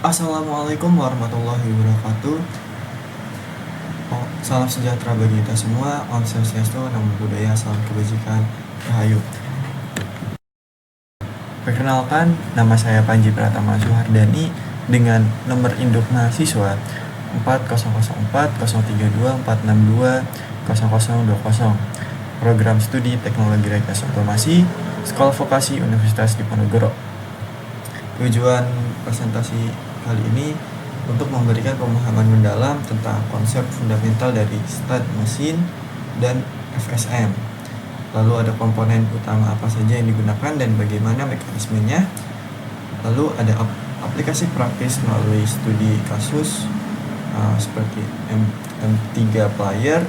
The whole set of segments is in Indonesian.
Assalamualaikum warahmatullahi wabarakatuh. Salam sejahtera bagi kita semua. Om Swastiastu, Namo Buddhaya, salam kebajikan, Rahayu. Perkenalkan, nama saya Panji Pratama Suhardani dengan nomor induk mahasiswa 4004032462020. Program Studi Teknologi Rekayasa Otomasi, Sekolah Vokasi Universitas Diponegoro. Tujuan presentasi kali ini untuk memberikan pemahaman mendalam tentang konsep fundamental dari state machine dan FSM. Lalu ada komponen utama apa saja yang digunakan dan bagaimana mekanismenya. Lalu ada aplikasi praktis melalui studi kasus seperti M3 player,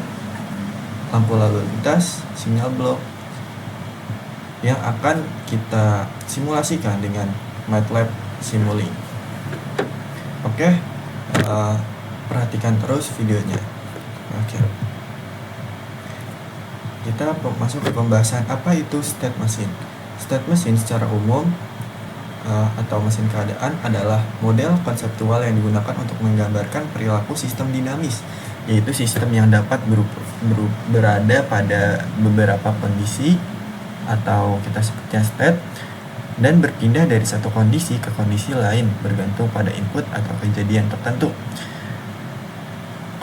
lampu lalu lintas, sinyal blok yang akan kita simulasikan dengan MATLAB Simulink. Oke, perhatikan terus videonya. Oke. Kita masuk ke pembahasan apa itu state machine. State machine secara umum atau mesin keadaan adalah model konseptual yang digunakan untuk menggambarkan perilaku sistem dinamis, yaitu sistem yang dapat berada pada beberapa kondisi atau kita sebutnya state dan berpindah dari satu kondisi ke kondisi lain bergantung pada input atau kejadian tertentu.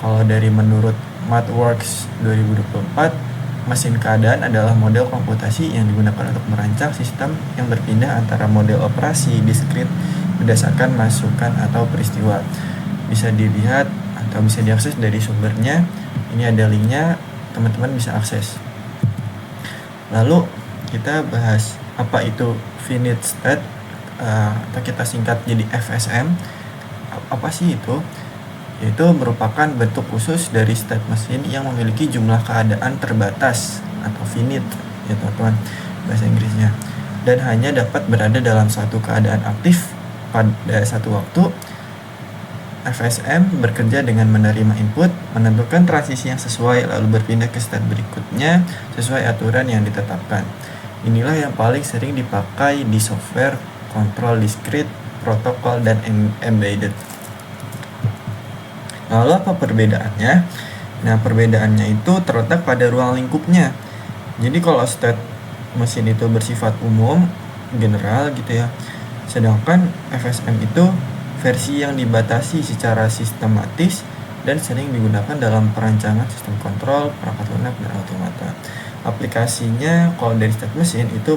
Kalau dari menurut MathWorks 2024, mesin keadaan adalah model komputasi yang digunakan untuk merancang sistem yang berpindah antara model operasi diskrit berdasarkan masukan atau peristiwa. Bisa dilihat atau bisa diakses dari sumbernya. Ini ada linknya, teman-teman bisa akses. Lalu kita bahas apa itu finite state, atau kita singkat jadi FSM. Apa sih itu? Yaitu merupakan bentuk khusus dari state machine yang memiliki jumlah keadaan terbatas atau finite, ya teman-teman bahasa Inggrisnya, dan hanya dapat berada dalam suatu keadaan aktif pada satu waktu. FSM bekerja dengan menerima input, menentukan transisi yang sesuai, lalu berpindah ke state berikutnya sesuai aturan yang ditetapkan. Inilah yang paling sering dipakai di software kontrol diskrit, protokol, dan embedded. Lalu apa perbedaannya? Nah, perbedaannya itu terletak pada ruang lingkupnya. Jadi kalau state mesin itu bersifat umum, general gitu ya. Sedangkan FSM itu versi yang dibatasi secara sistematis dan sering digunakan dalam perancangan sistem kontrol, perangkat lunak, dan automata. Aplikasinya kalau dari state machine itu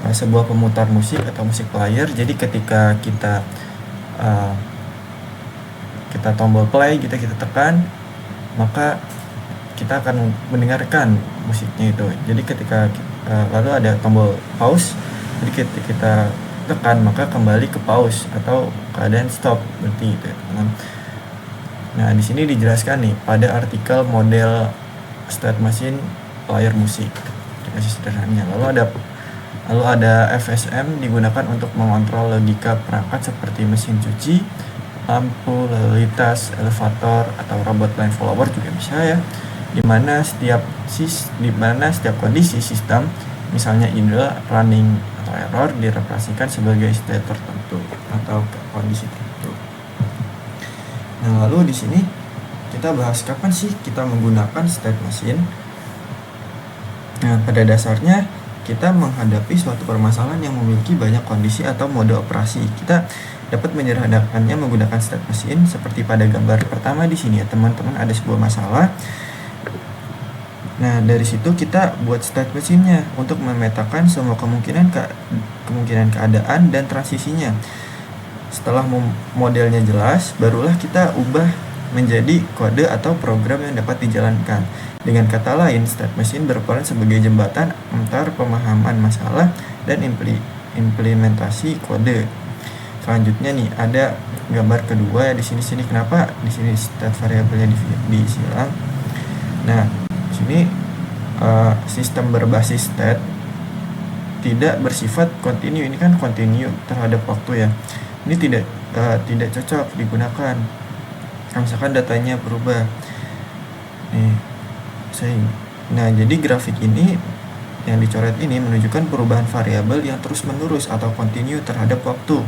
sebuah pemutar musik atau musik player. Jadi ketika kita tombol play, kita tekan, maka kita akan mendengarkan musiknya itu. Jadi ketika lalu ada tombol pause, jadi ketika kita tekan maka kembali ke pause atau keadaan stop berarti itu ya, teman. Nah, di sini dijelaskan nih pada artikel model state machine player musik, aplikasi sederhananya. Lalu ada FSM digunakan untuk mengontrol logika perangkat seperti mesin cuci, lampu lalu lintas, elevator, atau robot line follower juga bisa ya. Di mana setiap kondisi sistem, misalnya idle, running, atau error direpresentasikan sebagai state tertentu atau kondisi tertentu. Nah, lalu di sini kita bahas kapan sih kita menggunakan state machine. Nah, pada dasarnya kita menghadapi suatu permasalahan yang memiliki banyak kondisi atau mode operasi. Kita dapat menyederhanakannya menggunakan state machine seperti pada gambar pertama di sini ya, teman-teman, ada sebuah masalah. Nah, dari situ kita buat state machine-nya untuk memetakan semua kemungkinan keadaan dan transisinya. Setelah modelnya jelas, barulah kita ubah menjadi kode atau program yang dapat dijalankan. Dengan kata lain, state machine berperan sebagai jembatan antar pemahaman masalah dan implementasi kode. Selanjutnya nih ada gambar kedua ya di sini. Kenapa di sini state variabelnya disilang? Nah, di sini sistem berbasis state tidak bersifat kontinu. Ini kan kontinu terhadap waktu ya. Ini tidak cocok digunakan. Misalkan datanya berubah. Nah, jadi grafik ini yang dicoret ini menunjukkan perubahan variabel yang terus-menerus atau kontinu terhadap waktu.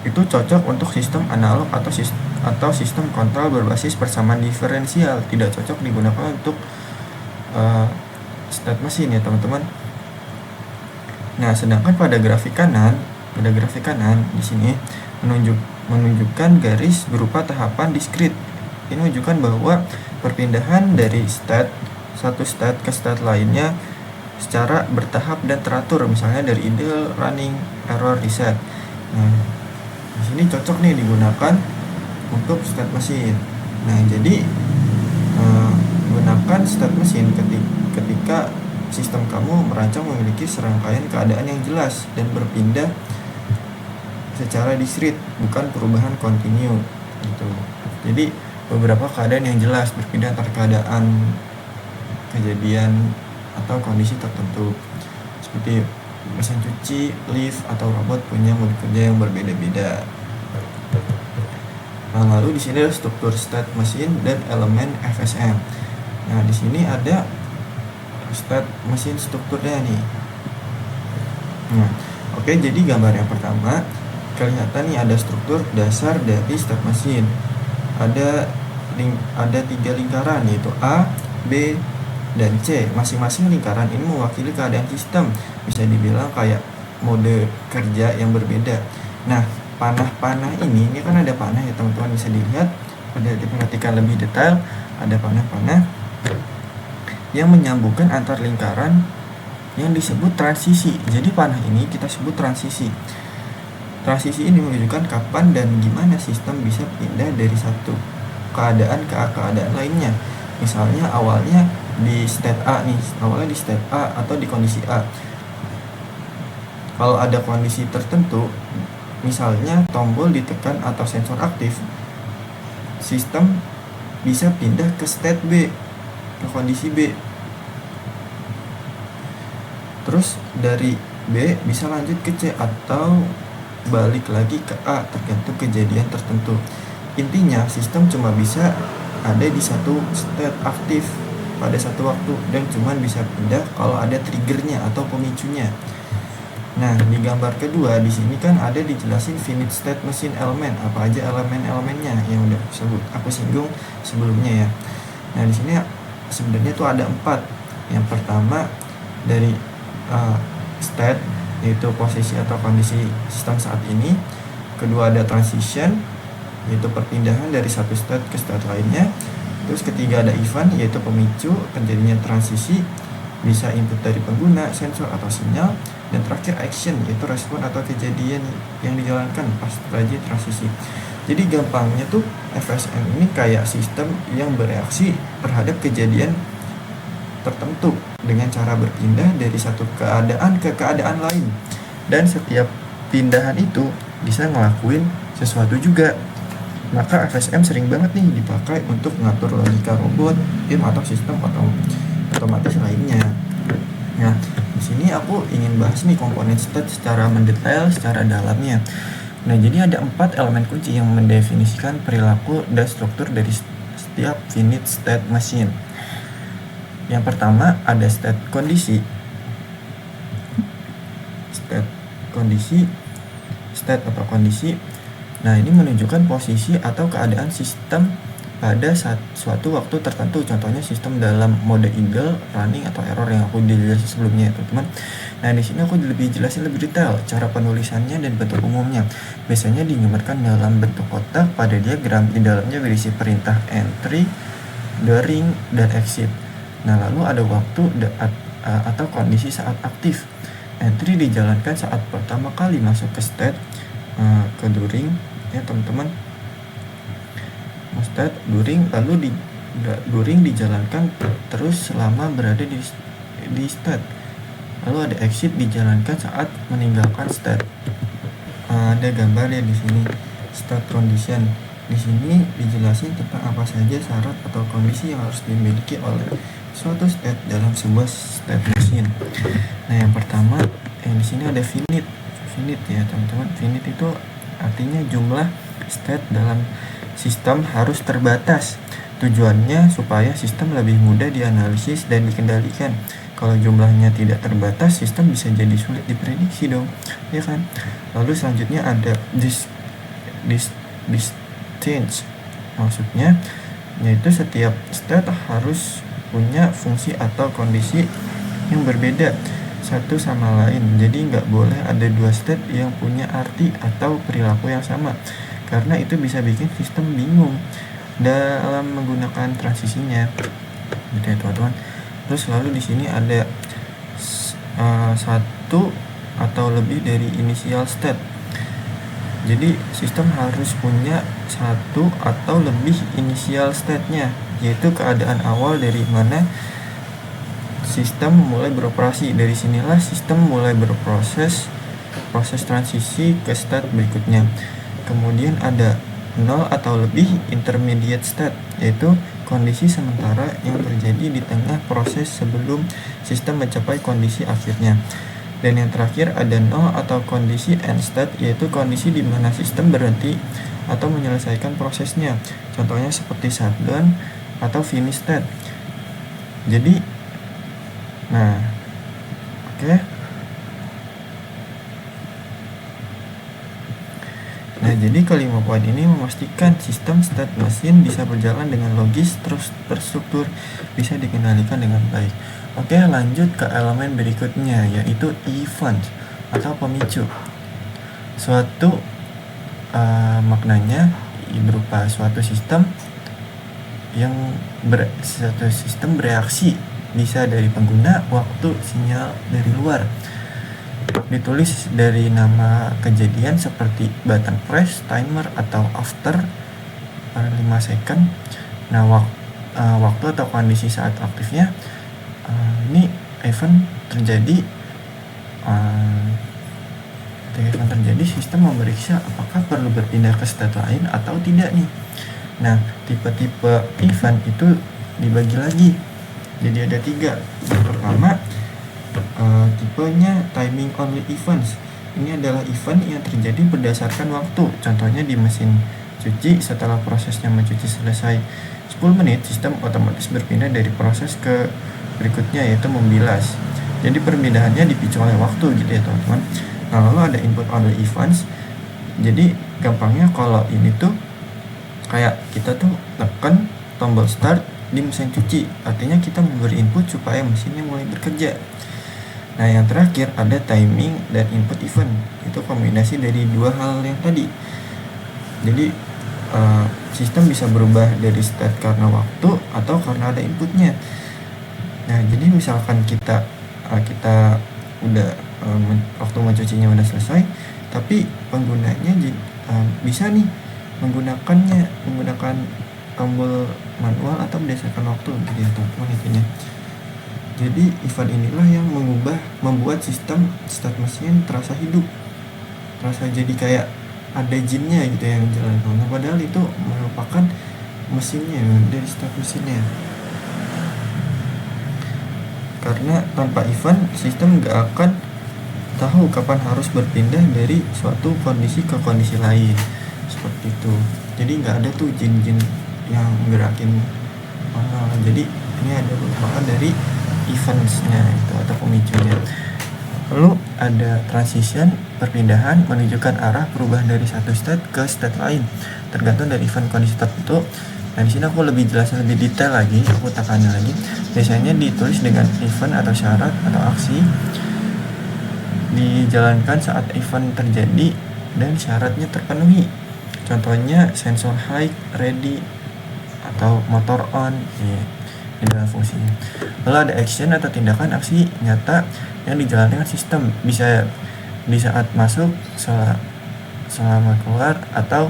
Itu itu cocok untuk sistem analog atau sistem kontrol berbasis persamaan diferensial, tidak cocok digunakan untuk state machine ya teman-teman. Nah, sedangkan pada grafik kanan di sini menunjukkan garis berupa tahapan diskrit. Ini menunjukkan bahwa perpindahan dari satu state ke state lainnya secara bertahap dan teratur, misalnya dari idle, running, error, reset. Nah, di sini cocok nih digunakan untuk state machine. Nah, jadi gunakan state machine ketika sistem kamu merancang memiliki serangkaian keadaan yang jelas dan berpindah secara diskrit, bukan perubahan kontinu gitu. Jadi beberapa keadaan yang jelas berpindah antar keadaan, kejadian atau kondisi tertentu, seperti mesin cuci, lift, atau robot punya mode kerja yang berbeda-beda. Nah, lalu di sini ada struktur state machine dan elemen FSM. Nah, di sini ada state machine strukturnya nih. Nah, oke, jadi gambar yang pertama kelihatan nih ada struktur dasar dari state machine. Ada 3 lingkaran, yaitu A, B, dan C. Masing-masing lingkaran ini mewakili keadaan sistem, bisa dibilang kayak mode kerja yang berbeda. Nah, panah-panah ini kan ada panah ya teman-teman, bisa dilihat, ada diperhatikan lebih detail, ada panah-panah yang menyambungkan antar lingkaran yang disebut transisi. Jadi panah ini kita sebut transisi. Transisi ini menunjukkan kapan dan gimana sistem bisa pindah dari satu keadaan ke keadaan lainnya. Misalnya awalnya di state A nih, awalnya di state A atau di kondisi A. Kalau ada kondisi tertentu, misalnya tombol ditekan atau sensor aktif, sistem bisa pindah ke state B, ke kondisi B. Terus dari B bisa lanjut ke C atau balik lagi ke A, tergantung kejadian tertentu. Intinya sistem cuma bisa ada di satu state aktif pada satu waktu dan cuma bisa pindah kalau ada triggernya atau pemicunya. Nah, di gambar kedua di sini kan ada dijelasin finite state machine element, apa aja elemen-elemennya yang udah aku singgung sebelumnya ya. Nah, di sini sebenarnya tuh ada 4. Yang pertama dari state, yaitu posisi atau kondisi sistem saat ini. Kedua ada transition, yaitu perpindahan dari satu state ke state lainnya. Terus ketiga ada event, yaitu pemicu terjadinya transisi, bisa input dari pengguna, sensor atau sinyal. Dan terakhir action, yaitu respon atau kejadian yang dijalankan pas terjadi transisi. Jadi gampangnya tuh FSM ini kayak sistem yang bereaksi terhadap kejadian tertentu dengan cara berpindah dari satu keadaan ke keadaan lain. Dan setiap pindahan itu bisa ngelakuin sesuatu juga. Maka FSM sering banget nih dipakai untuk mengatur logika robot, game atau sistem otomatis lainnya. Nah, di sini aku ingin bahas nih komponen state secara mendetail, secara dalamnya. Nah, jadi ada 4 elemen kunci yang mendefinisikan perilaku dan struktur dari setiap finite state machine. Yang pertama ada state kondisi. State atau kondisi. Nah, ini menunjukkan posisi atau keadaan sistem pada suatu waktu tertentu. Contohnya sistem dalam mode idle, running, atau error yang aku jelasin sebelumnya ya teman-teman. Nah, di sini aku jelasin lebih detail cara penulisannya dan bentuk umumnya. Biasanya digambarkan dalam bentuk kotak pada diagram. Di dalamnya berisi perintah entry, during, dan exit. Nah, lalu ada waktu atau kondisi saat aktif. Entry dijalankan saat pertama kali masuk ke state, ke during ya teman-teman. State, during, lalu during dijalankan terus selama berada di state. Lalu ada exit dijalankan saat meninggalkan state. Ada gambar ya di sini, state condition. Di sini dijelasin tentang apa saja syarat atau kondisi yang harus dimiliki oleh suatu state dalam sebuah state machine. Nah, yang pertama di sini ada finite ya teman-teman. Finite itu artinya jumlah state dalam sistem harus terbatas. Tujuannya supaya sistem lebih mudah dianalisis dan dikendalikan. Kalau jumlahnya tidak terbatas, sistem bisa jadi sulit diprediksi dong, ya kan? Lalu selanjutnya ada distinct. Maksudnya yaitu setiap state harus punya fungsi atau kondisi yang berbeda satu sama lain. Jadi nggak boleh ada dua state yang punya arti atau perilaku yang sama, karena itu bisa bikin sistem bingung dalam menggunakan transisinya, gitu ya teman-teman. Terus lalu di sini ada satu atau lebih dari initial state. Jadi sistem harus punya satu atau lebih initial state-nya, yaitu keadaan awal dari mana sistem mulai beroperasi. Dari sinilah sistem mulai berproses, proses transisi ke state berikutnya. Kemudian ada 0 atau lebih intermediate state, yaitu kondisi sementara yang terjadi di tengah proses sebelum sistem mencapai kondisi akhirnya. Dan yang terakhir ada 0 atau kondisi end state, yaitu kondisi di mana sistem berhenti atau menyelesaikan prosesnya. Contohnya seperti shutdown atau finish state. Jadi, jadi kelima poin ini memastikan sistem state mesin bisa berjalan dengan logis, terus terstruktur, bisa dikendalikan dengan baik. Oke, lanjut ke elemen berikutnya, yaitu event atau pemicu. Suatu maknanya berupa suatu sistem bereaksi, bisa dari pengguna, waktu, sinyal dari luar. Ditulis dari nama kejadian seperti button press, timer, atau after 5 second. Nah, waktu atau kondisi saat aktifnya, ini event terjadi. Ketika event terjadi, sistem memeriksa apakah perlu berpindah ke state lain atau tidak nih. Nah, tipe-tipe event itu dibagi lagi, jadi ada 3. Yang pertama, tipenya timing only events. Ini adalah event yang terjadi berdasarkan waktu. Contohnya di mesin cuci, setelah prosesnya mencuci selesai 10 menit, sistem otomatis berpindah dari proses ke berikutnya, yaitu membilas. Jadi perpindahannya dipicu oleh waktu, gitu ya teman-teman. Nah, lalu ada input only events. Jadi gampangnya kalau ini tuh kayak kita tuh tekan tombol start di mesin cuci, artinya kita memberi input supaya mesinnya mulai bekerja. Nah, yang terakhir ada timing dan input event. Itu kombinasi dari dua hal yang tadi. Jadi sistem bisa berubah dari state karena waktu atau karena ada inputnya. Nah, jadi misalkan kita udah waktu mencucinya udah selesai, tapi penggunanya bisa nih menggunakan tombol manual atau berdasarkan waktu, gitu ya teman-teman intinya. Jadi event inilah yang membuat sistem state mesin terasa hidup, terasa jadi kayak ada jinnya gitu yang jalan. Padahal itu merupakan mesinnya, dari state mesinnya. Karena tanpa event, sistem nggak akan tahu kapan harus berpindah dari suatu kondisi ke kondisi lain, seperti itu. Jadi nggak ada tuh jin-jin yang gerakin manual. Jadi ini ada merupakan dari eventsnya itu atau pemicunya. Lalu ada transition, perpindahan, menunjukkan arah perubahan dari satu state ke state lain, tergantung dari event kondisi tertentu. Nah, di sini aku lebih jelasnya, lebih detail lagi, aku tekannya lagi. Biasanya ditulis dengan event atau syarat atau aksi, dijalankan saat event terjadi dan syaratnya terpenuhi. Contohnya sensor high, ready, atau motor on. Ini adalah fungsinya. Lalu ada action atau tindakan aksi nyata yang dijalankan sistem, bisa di saat masuk, selama keluar, atau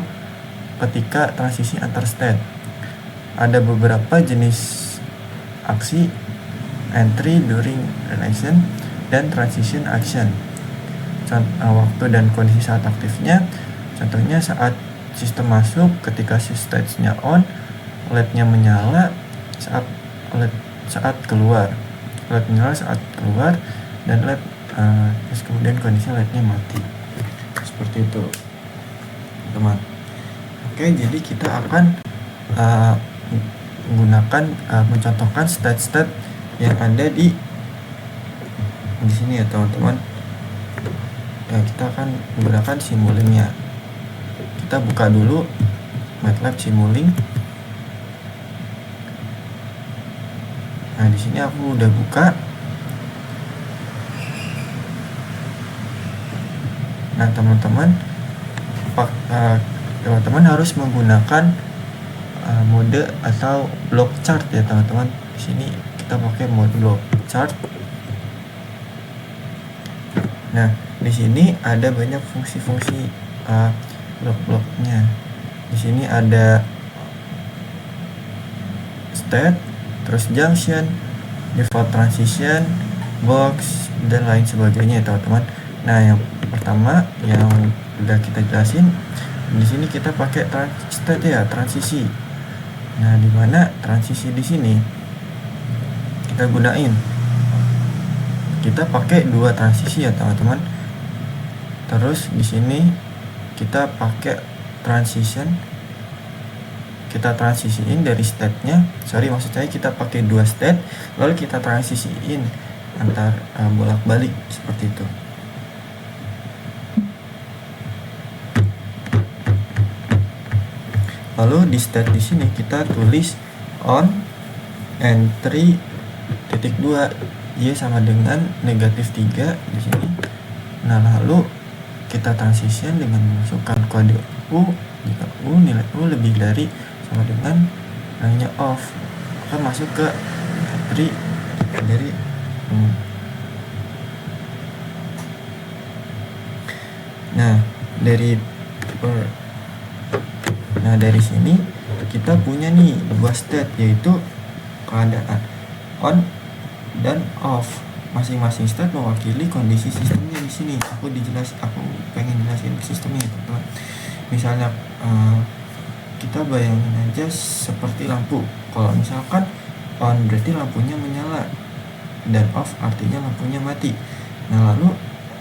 ketika transisi antar state. Ada beberapa jenis aksi: entry, during, relation, dan transition action. Waktu dan kondisi saat aktifnya, contohnya saat sistem masuk, ketika stage-nya on, LED-nya menyala, saat keluar, LED menyala saat keluar, dan LED terus kemudian kondisi LED-nya mati, seperti itu teman. Oke, jadi kita akan mencontohkan state-state yang ada di sini ya teman-teman. Kita akan menggunakan simulingnya. kita buka dulu MATLAB Simulink. Nah, di sini aku udah buka. Nah, teman-teman harus menggunakan mode atau block chart ya, teman-teman. Di sini kita pakai mode block chart. Nah, di sini ada banyak fungsi-fungsi blok-bloknya. Di sini ada state, terus junction, default transition, box, dan lain sebagainya ya, teman-teman. Nah, yang pertama yang udah kita jelasin, di sini kita pakai state ya, transisi. Nah, di mana transisi di sini kita gunain, kita pakai 2 transisi ya, teman-teman. Terus di sini kita pakai transition, kita transisiin dari state-nya, maksud saya kita pakai 2 state, lalu kita transisiin antar bolak-balik seperti itu. Lalu di state di sini kita tulis on entry titik 2 y sama dengan -3 di sini. Nah, lalu kita transition dengan memasukkan kode U. Jika nilai U lebih dari sama dengan nilainya off, akan masuk ke entry dari dari sini kita punya nih 2 state, yaitu keadaan on dan off. Masing-masing state mewakili kondisi sistemnya di sini. Aku pengen jelasin sistemnya, teman-teman. Misalnya kita bayangin aja seperti lampu. Kalau misalkan on berarti lampunya menyala, dan off artinya lampunya mati. Nah, lalu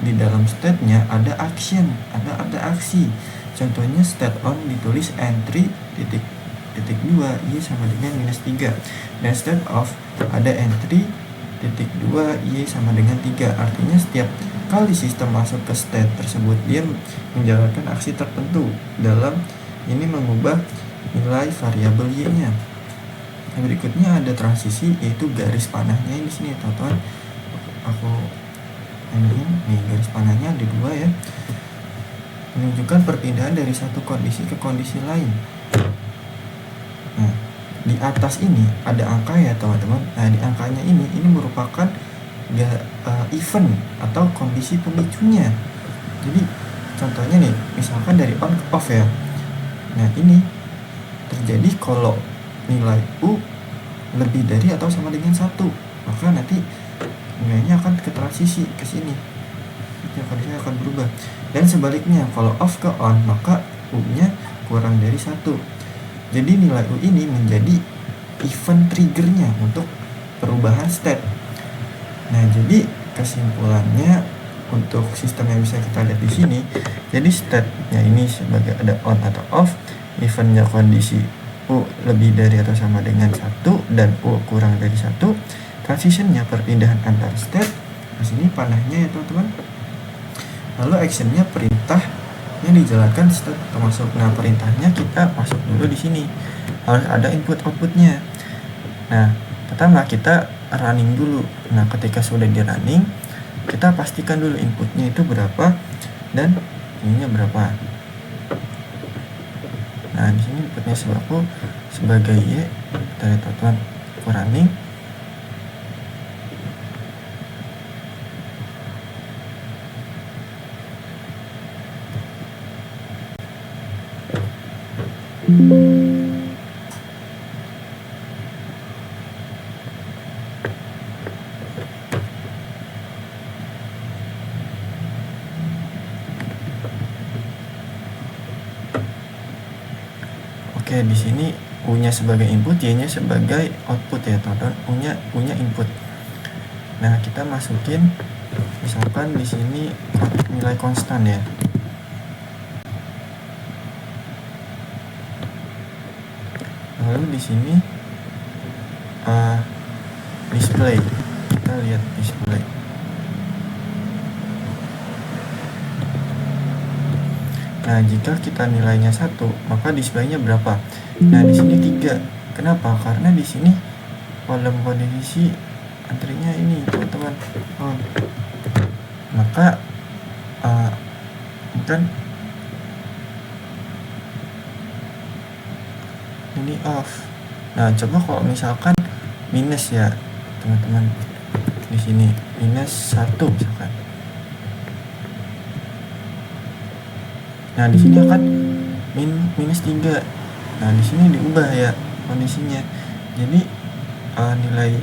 di dalam state-nya ada action, ada aksi. Contohnya state on ditulis entry titik 2 y sama dengan -3, dan state off ada entry titik 2 y sama dengan 3. Artinya setiap kali sistem masuk ke state tersebut, dia menjalankan aksi tertentu dalam ini mengubah nilai variabel y-nya. Nah, berikutnya ada transisi, yaitu garis panahnya di sini, teman-teman. Aku ini garis panahnya ada 2 ya, menunjukkan perpindahan dari satu kondisi ke kondisi lain. Nah, di atas ini ada angka ya, teman-teman. Nah, di angkanya ini merupakan event atau kondisi pemicunya. Jadi contohnya nih, misalkan dari on ke off ya. Nah, ini terjadi kalau nilai U lebih dari atau sama dengan 1, maka nanti nilainya akan ke transisi ke sini. Kondisinya akan berubah. Dan sebaliknya, kalau off ke on, maka U-nya kurang dari 1. Jadi nilai U ini menjadi event triggernya untuk perubahan state. Nah, jadi kesimpulannya untuk sistem yang bisa kita lihat di sini, jadi state-nya ini sebagai ada on atau off, eventnya kondisi U lebih dari atau sama dengan 1 dan U kurang dari 1, transitionnya perpindahan antar state. Di sini panahnya ya, teman-teman. Lalu actionnya perintah yang dijalankan state termasuk. Nah, perintahnya kita masuk dulu di sini, harus ada input outputnya. Nah, pertama kita running dulu. Nah, ketika sudah di running, kita pastikan dulu inputnya itu berapa dan ininya berapa. Nah, di sini inputnya sebagai y, kita lihat, teman-teman, running. Oke, di sini U-nya sebagai input, Y-nya sebagai output ya, teman-teman. U-nya input. Nah, kita masukin misalkan di sini nilai konstan ya. Lalu di sini display, kita lihat display. Nah, jika kita nilainya 1, maka displaynya berapa? Nah, di sini 3. Kenapa? Karena di sini dalam kondisi antrinya ini, teman-teman. Maka kan ini off. Nah, coba kalau misalkan minus ya, teman-teman. Di sini minus 1 misalkan. Nah, di sini akan minus 3. Nah, di sini diubah ya kondisinya. Jadi nilai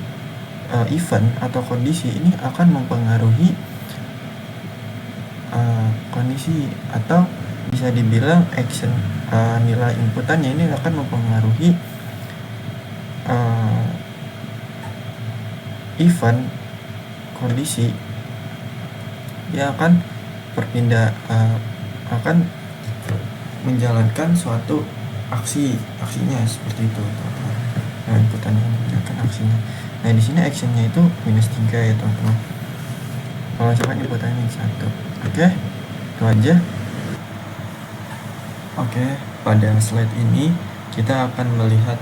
event atau kondisi ini akan mempengaruhi kondisi, atau bisa dibilang action, nilai inputannya ini akan mempengaruhi event kondisi. Dia akan akan menjalankan suatu aksinya seperti itu. Nah, inputannya menjalankan aksinya. Nah, di sini actionnya itu minus 3 ya, teman-teman. Kalau misalkan inputannya minus 1. Oke, itu aja. Oke, pada slide ini kita akan melihat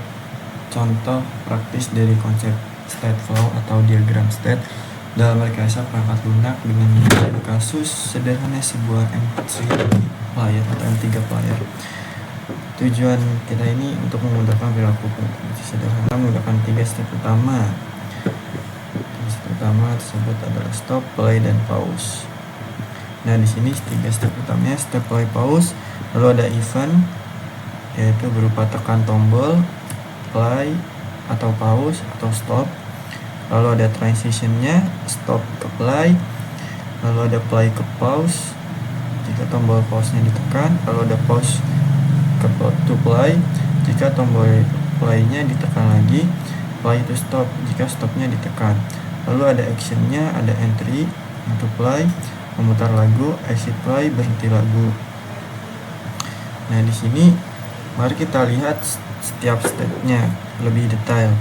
contoh praktis dari konsep state flow atau diagram state dalam rekayasa perangkat lunak dengan menggunakan kasus sederhana sebuah M3 player atau M3 player. Tujuan kita ini untuk memudahkan perilaku sederhana menggunakan 3 step utama. Step utama tersebut adalah stop, play, dan pause. Nah, di sini 3 step utamanya step, play, pause. Lalu ada event, yaitu berupa tekan tombol play atau pause atau stop. Lalu ada transitionnya, stop ke play. Lalu ada play ke pause jika tombol pause-nya ditekan. Lalu ada pause to play jika tombol play-nya ditekan lagi. Play to stop jika stop-nya ditekan. Lalu ada action-nya, ada entry untuk play, memutar lagu, exit play, berhenti lagu. Nah, di sini mari kita lihat setiap step-nya lebih detail.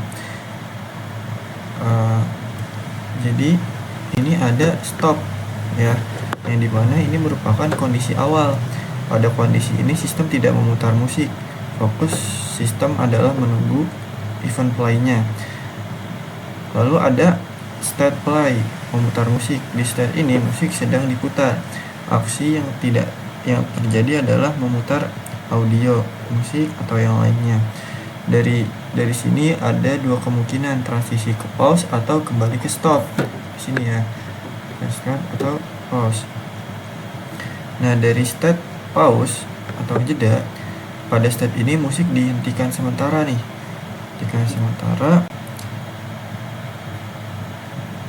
Jadi ini ada stop ya, yang dimana ini merupakan kondisi awal. Pada kondisi ini sistem tidak memutar musik. Fokus sistem adalah menunggu event play-nya. Lalu ada state play, memutar musik. Di state ini musik sedang diputar. Aksi yang terjadi adalah memutar audio, musik, atau yang lainnya. Dari sini ada dua kemungkinan, transisi ke pause atau kembali ke stop. Di sini ya, stop atau pause. Nah, dari state pause atau jeda, pada step ini musik dihentikan sementara nih. Dihentikan sementara.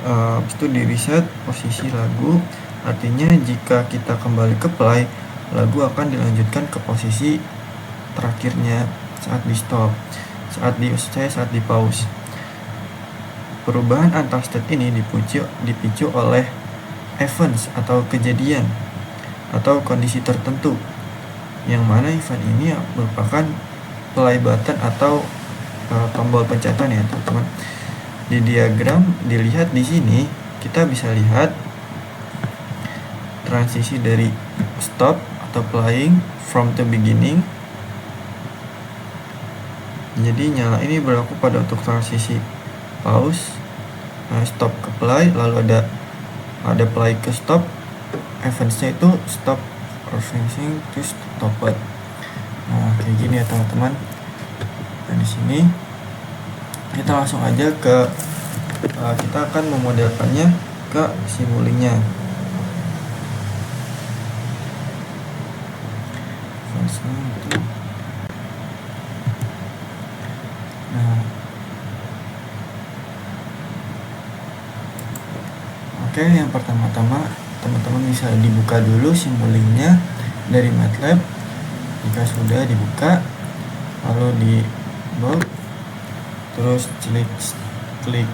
Habis itu di reset posisi lagu. Artinya jika kita kembali ke play, lagu akan dilanjutkan ke posisi terakhirnya saat di stop, saat di pause. Perubahan antar state ini dipicu oleh events atau kejadian atau kondisi tertentu, yang mana event ini merupakan play button atau tombol pencetatan ya, teman-teman. Di diagram dilihat di sini, kita bisa lihat transisi dari stop atau playing from the beginning. Jadi nyala ini berlaku pada untuk transisi pause, stop ke play, lalu ada play ke stop. Eventsnya itu stop or finishing to stop. Nah, kayak gini ya, teman-teman. Dan di sini kita langsung aja ke kita akan memodelkannya ke simulingnya. Nah, oke, yang pertama-tama teman-teman bisa dibuka dulu simulingnya dari MATLAB. Jika sudah dibuka, lalu di bold, terus klik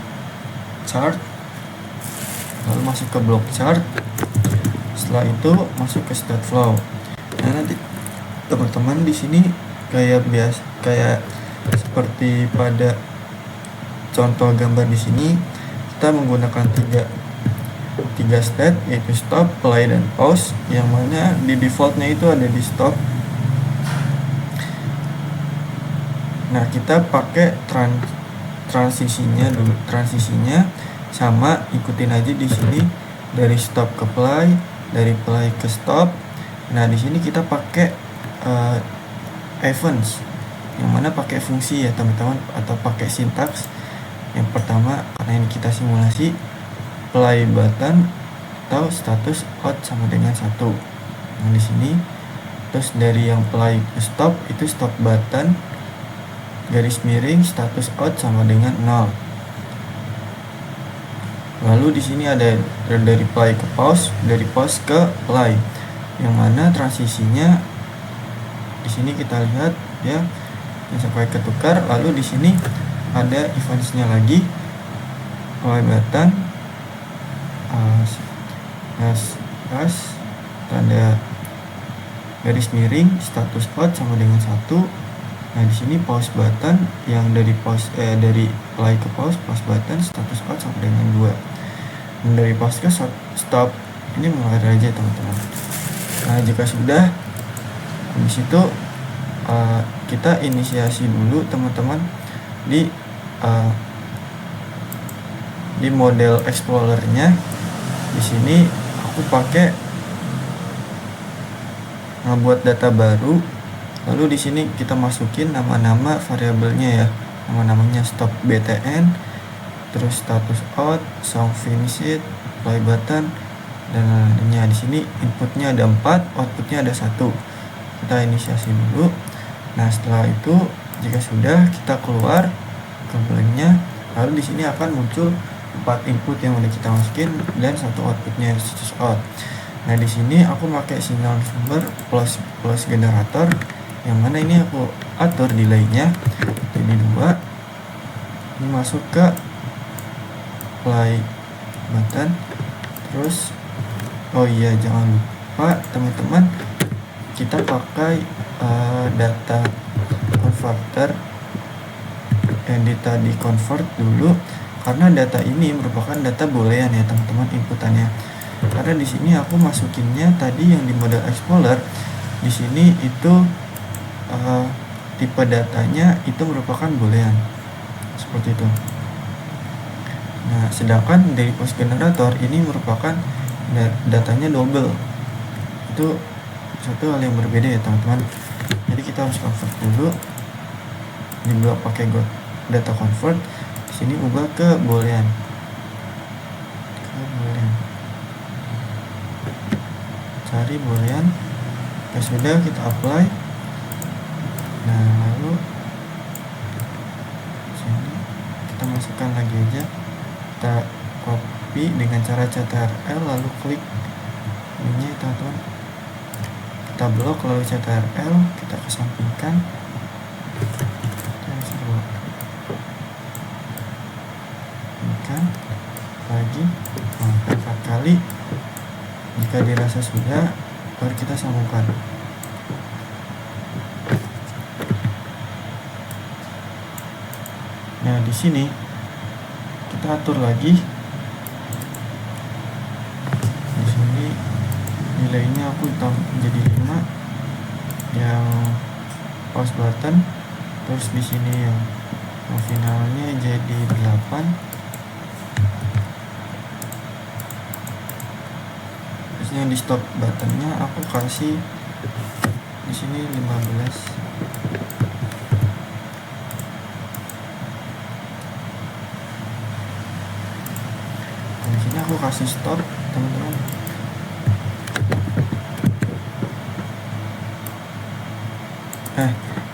chart, lalu masuk ke block chart. Setelah itu masuk ke state flow. Nah, nanti teman-teman di sini kayak seperti pada contoh gambar di sini, kita menggunakan 3 state, yaitu stop, play, dan pause, yang mana di defaultnya itu ada di stop. Nah, kita pakai transisinya dulu, transisinya sama, ikutin aja di sini dari stop ke play, dari play ke stop. Nah, di sini kita pakai events, yang mana pakai fungsi ya teman-teman, atau pakai sintaks. Yang pertama, karena ini kita simulasi, play button atau status out sama dengan 1. Nah, di sini terus dari yang play ke stop itu stop button garis miring status out sama dengan 0. Lalu di sini ada dari play ke pause, dari pause ke play, yang mana transisinya di sini kita lihat ya sampai ketukar. Lalu di sini ada eventsnya lagi, play button tanda garis miring status out sama dengan 1. Nah, di sini pause button yang dari dari play ke pause button status out sama dengan 2. Dan dari pause ke stop ini mengalir aja teman-teman. Nah, jika sudah, habis itu kita inisiasi dulu teman-teman di model explorernya. Di sini aku pakai buat data baru. Lalu di sini kita masukin nama-nama variabelnya ya, nama-namanya stop btn, terus status out, song finished, play button, dan lainnya. Di sini inputnya ada 4, outputnya ada 1. Kita inisiasi dulu. Nah, setelah itu jika sudah, kita keluar ke blanknya. Lalu di sini akan muncul 4 input yang udah kita masukin dan 1 outputnya status out. Nah, di sini aku pakai sinyal sumber plus generator, yang mana ini aku atur delaynya jadi 2. Ini masuk ke play button. Terus oh iya, jangan lupa teman-teman, kita pakai data converter yang tadi convert dulu, karena data ini merupakan data boolean ya teman-teman, inputannya. Karena di sini aku masukinnya tadi yang di model explorer, di sini itu tipe datanya itu merupakan boolean seperti itu. Nah, sedangkan dari post generator ini merupakan datanya double. Itu satu hal yang berbeda ya teman-teman. Jadi kita harus convert dulu, di blok pakai data convert, di sini ubah ke boolean. Cari boolean. Sudah, kita apply. Nah, lalu sini kita masukkan lagi aja, kita copy dengan cara CTRL, lalu klik ini teman-teman, kita blok, lalu CTRL, kita kesampingkan, lagi 4 kali. Jika dirasa sudah, baru kita sambungkan. Nah, di sini kita atur lagi. Di sini nilainya aku jadi 5 yang pause button, terus di sini yang finalnya jadi 8. Yang di stop buttonnya aku kasih di sini 15. Di sini aku kasih stop teman-teman.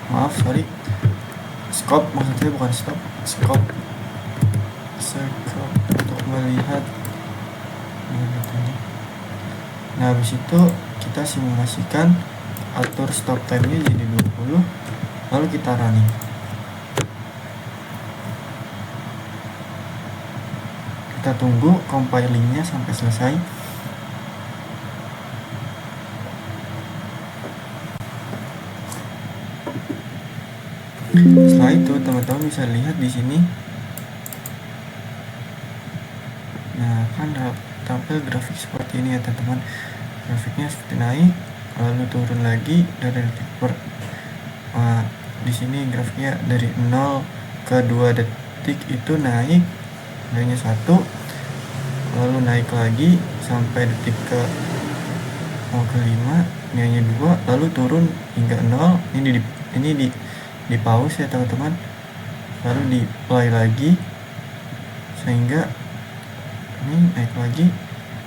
Maaf, sorry, scope maksudnya, bukan stop, scope untuk melihat. Nah, habis itu kita simulasikan, atur stop time-nya jadi 20, lalu kita running. Kita tunggu compilingnya sampai selesai. Setelah itu teman-teman bisa lihat di sini. Nah, kan tampil grafik seperti ini ya teman-teman. Grafiknya seperti naik lalu turun lagi dari detik di sini grafiknya dari 0 ke 2 detik itu naik nilainya 1, lalu naik lagi sampai detik ke 0 ke 5 nilainya 2, lalu turun hingga 0. Ini di pause ya teman-teman, lalu di play lagi sehingga ini naik lagi,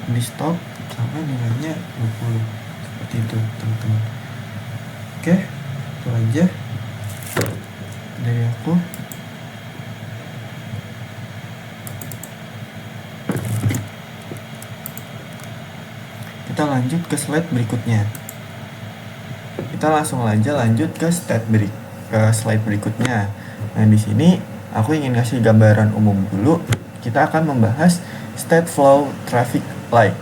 di stop sampai nilainya 20 seperti itu teman-teman. Oke, itu aja dari aku. Kita lanjut ke slide berikutnya. Kita langsung aja lanjut ke slide berikutnya. Nah, di sini aku ingin kasih gambaran umum dulu. Kita akan membahas state flow traffic light,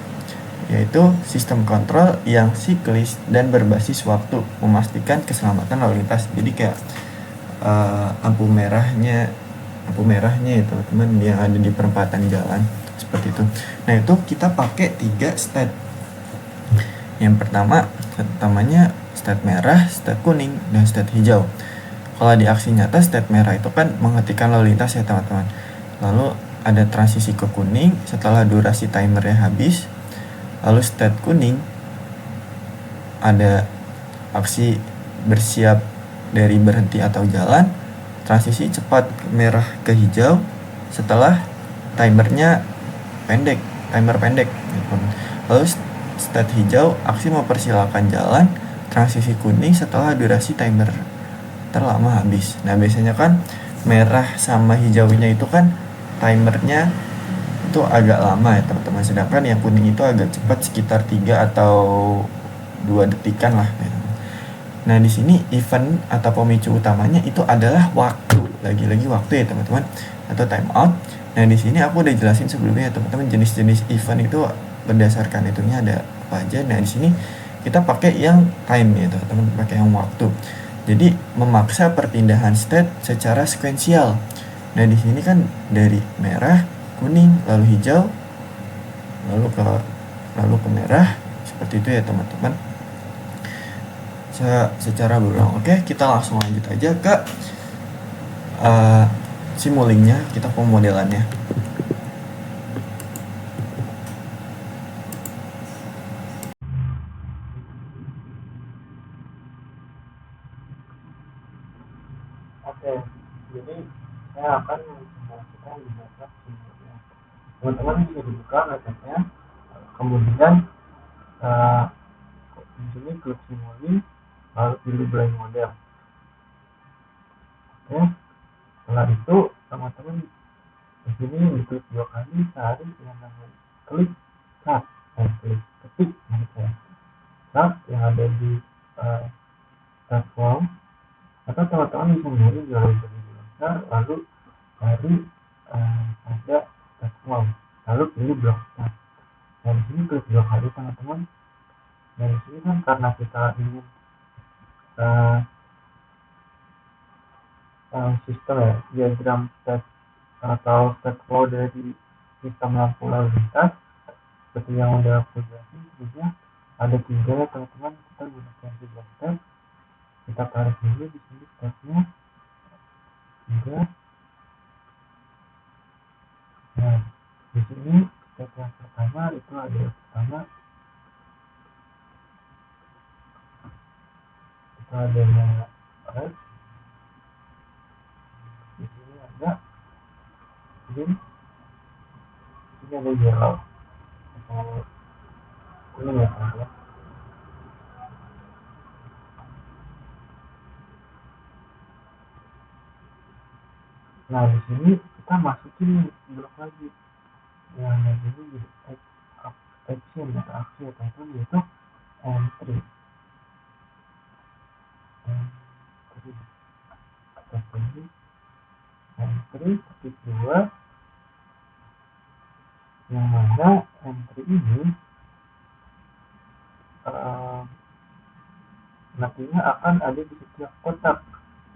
yaitu sistem kontrol yang siklis dan berbasis waktu, memastikan keselamatan lalu lintas. Jadi kayak lampu merahnya ya teman-teman yang ada di perempatan jalan seperti itu. Nah, itu kita pakai 3 state. Yang pertamanya state merah, state kuning, dan state hijau. Kalau di aksi nyata state merah itu kan menghentikan lalu lintas ya teman-teman. Lalu ada transisi ke kuning setelah durasi timernya habis. Lalu state kuning ada aksi bersiap dari berhenti atau jalan. Transisi cepat merah ke hijau setelah timer pendek gitu. Lalu state hijau aksi mempersilakan jalan. Transisi kuning setelah durasi timer terlama habis. Nah, biasanya kan merah sama hijaunya itu kan timernya itu agak lama ya teman-teman, sedangkan yang kuning itu agak cepat sekitar 3 atau 2 detikan lah gitu. Nah, di sini event atau pemicu utamanya itu adalah waktu, lagi-lagi waktu ya teman-teman, atau time out. Nah, di sini aku udah jelasin sebelumnya ya teman-teman, jenis-jenis event itu berdasarkan itunya ada apa aja. Nah, di sini kita pakai yang time ya teman-teman, pakai yang waktu. Jadi memaksa perpindahan state secara sekuensial. Nah, di sini kan dari merah, kuning, lalu hijau, lalu ke merah, seperti itu ya teman-teman. Secara berulang. Oke, kita langsung lanjut aja ke simulingnya, kita pemodelannya. Oke, jadi saya akan memperhatikan beberapa simulingnya. Teman-teman bisa dibuka laptopnya, kemudian di sini klik simuling, lalu pilih blind model. Oke, setelah itu teman-teman di sini diklik 2 kali cari yang namanya klik chart, klik ketik maksudnya chart yang ada di platform, atau teman-teman bisa nyari di browser lalu cari ada platform lalu pilih blok chart. Nah, di sini klik 2 kali teman-teman. Nah, di sini kan karena kita ingin sistem ya, diagram state atau state flow dari sistem lampu lalu lintas seperti yang udah aku jelasin sebelumnya, ada 3 ya teman-teman. Kita gunakan 3 step, kita tarik dulu di sini stepnya 3. Nah, di sini step yang pertama itu ada yang pertama, itu adanya red, di sini ada green, di sini ada yellow atau kuning ya teman-teman. Nah, di sini kita masukin blok lagi yang ini jadi action atau aksi atau yaitu entry kita pilih entry titik 2, yang mana entry ini nantinya akan ada di setiap kotak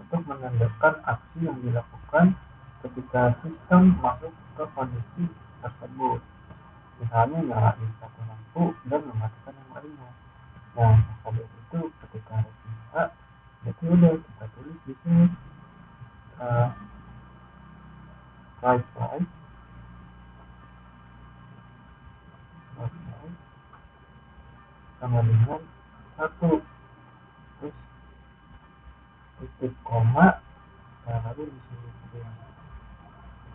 untuk menandakan aksi yang dilakukan ketika sistem masuk ke kondisi tersebut. misalnya nyalain satu lampu dan mematikan yang lainnya. Nah, maka itu ketika harus nyala, berarti udah kita tulis di sini right right sama dengan satu, terus titik koma, nah lalu disebutkan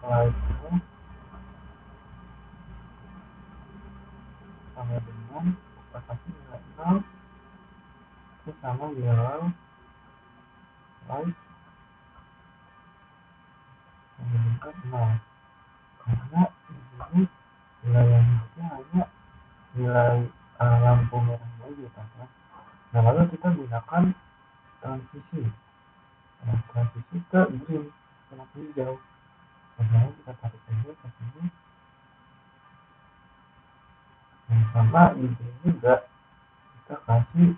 right sama dengan kita kasih nilai 0, terus sama yellow right sama dengan 0, karena di sini nilai yang hanya nilai lampu merahnya aja kan. Nah lalu kita gunakan transisi, transisi ke green, ke lampu hijau. Nah kita tarik aja ke sini. Nah sama di sini juga kita kasih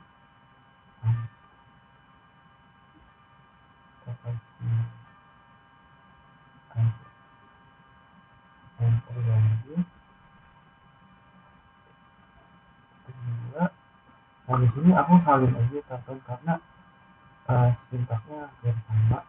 enter lagi. Nah di sini aku salin aja teman karena sintaksnya hampir sama.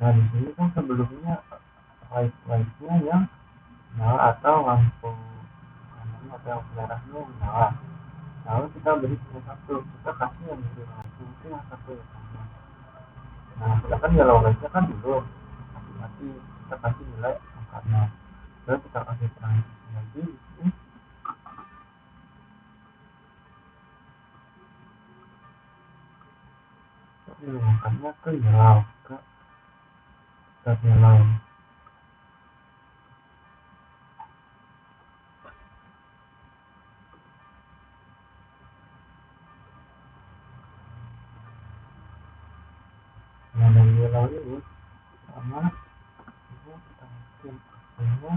Nah di sini kan sebelumnya lightnya yang nyala atau lampu atau merahnya yang nyala. Lalu kita beri satu, kita kasih yang biru lampu itu yang satu ya teman. Nah kita kan yellow lightnya kan belum mati, kita kasih nilai angkanya. Lalu kita kasih transisi lagi di sini. Ini angkanya ke yellow, ke yellow. Nah dari yellow ini sama ini kita masukin hasilnya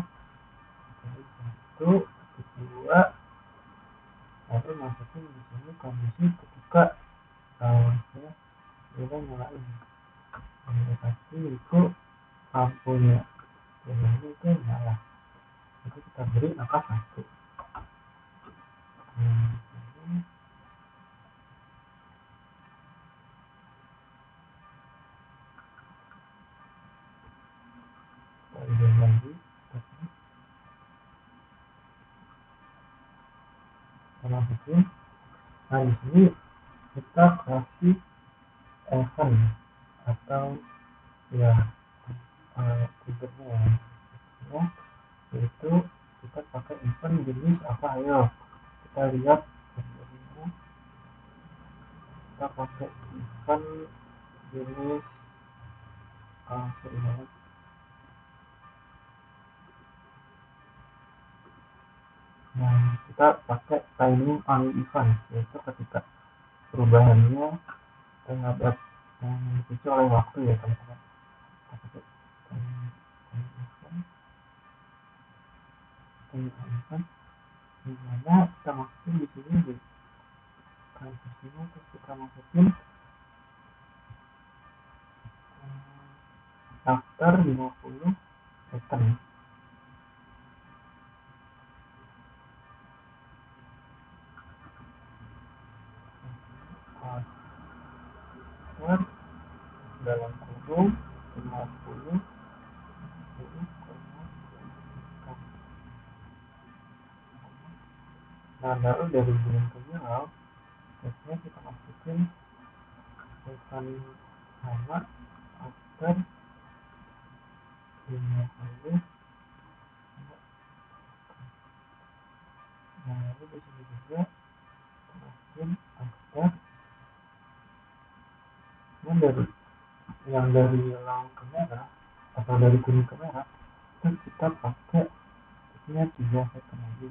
dari 1, 2, lalu masukin di sini kondisi ketika ya kita nyalain indikasi itu lampunya yang itu nyala, itu kita beri angka 1. Kita lagi kita masukin. Nah di sini kita kasih event atau ya triggernya ya, yaitu kita pakai event jenis apa, ayo kita lihat triggernya. Kita pakai event jenis nah kita pakai timing on event, yaitu ketika perubahannya terhadap yang dipicu oleh waktu ya teman-teman. Kita pakai timing on event dimana kita masukin di sini di transisinya, terus kita masukin after 50 second. Dalam kurung 50. Nah lalu dari green ke yellow, biasanya kita masukin event sama after 50. Nah lalu di sini juga masukin after dari yang dari yellow ke merah atau dari kuning ke merah itu kita pakai ini 3 second lagi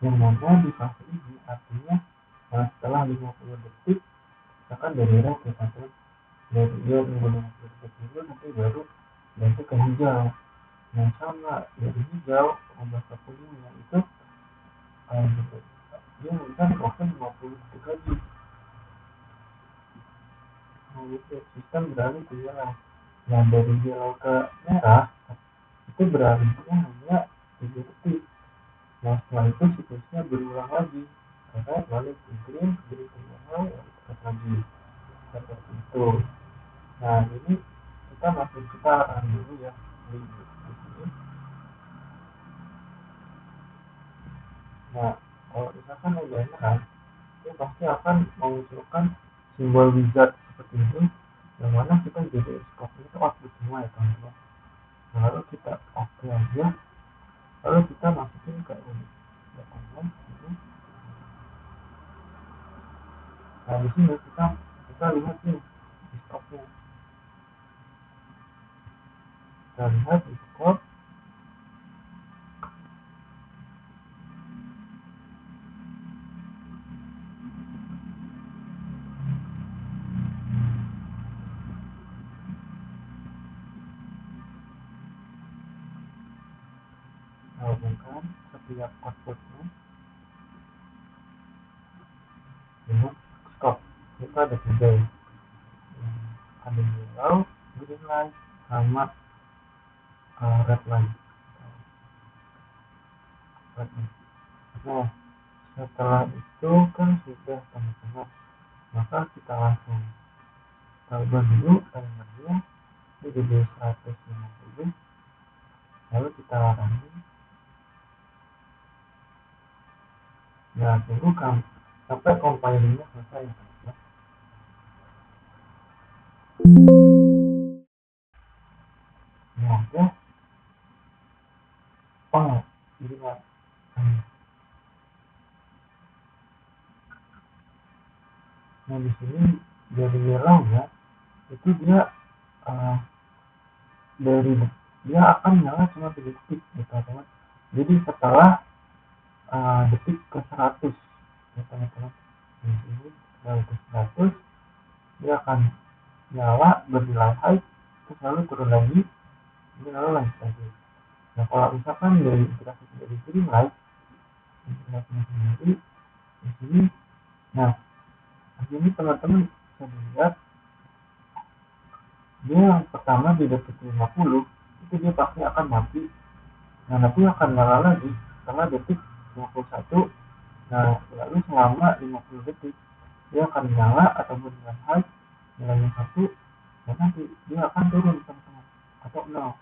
yang mana di fase ini artinya setelah 50 detik misalkan dari red ya teman-teman, dari dia nunggu 50 detik dulu nanti baru ganti ke hijau. Yang sama dari hijau ubah ke kuning yang itu dia bisa proses 50 detik lagi. Nah itu sistem beralih ke yellow. Nah dari yellow ke merah itu beralihnya hanya 3 detik. Nah setelah itu siklusnya berulang lagi karena balik ke green ke yellow terus lagi seperti itu. Nah ini kita dulu ya di sini. Nah kalau misalkan udah merah itu pasti akan memunculkan simbol wizard seperti itu yang mana kita jadi stopnya itu output semua ya teman-teman. Nah, lalu kita oke aja, lalu kita masukin ke ini ya teman-teman. Nah di sini kita lihat nih di stopnya, kita lihat di stop. Hubungkan setiap outputnya dengan stop. Kita ada 3 ya, ada yellow, green light, sama red light. Nah setelah itu kan sudah teman-teman, maka kita langsung coba dulu timernya ini jadi 150, lalu kita larangin. Nah tunggu sampai compilingnya selesai ya teman-teman. Nah ya ini lah. Nah di sini dari yellow ya itu dia dia akan nyala cuma 3 detik ya teman-teman. Jadi setelah detik ke 100 ya teman-teman, di sini setelah ke 100 dia akan nyala bernilai high terus lalu turun lagi, ini lalu lanjut lagi. Nah kalau misalkan dari integrasi dari green light integrasinya sendiri di sini, nah di sini teman-teman bisa dilihat dia yang pertama di detik 50 itu dia pasti akan mati. Nah nanti akan nyala lagi setelah detik 51. Nah lalu selama 50 detik dia akan nyala ataupun dengan high nilainya 1, dan nanti dia akan turun teman-teman atau 0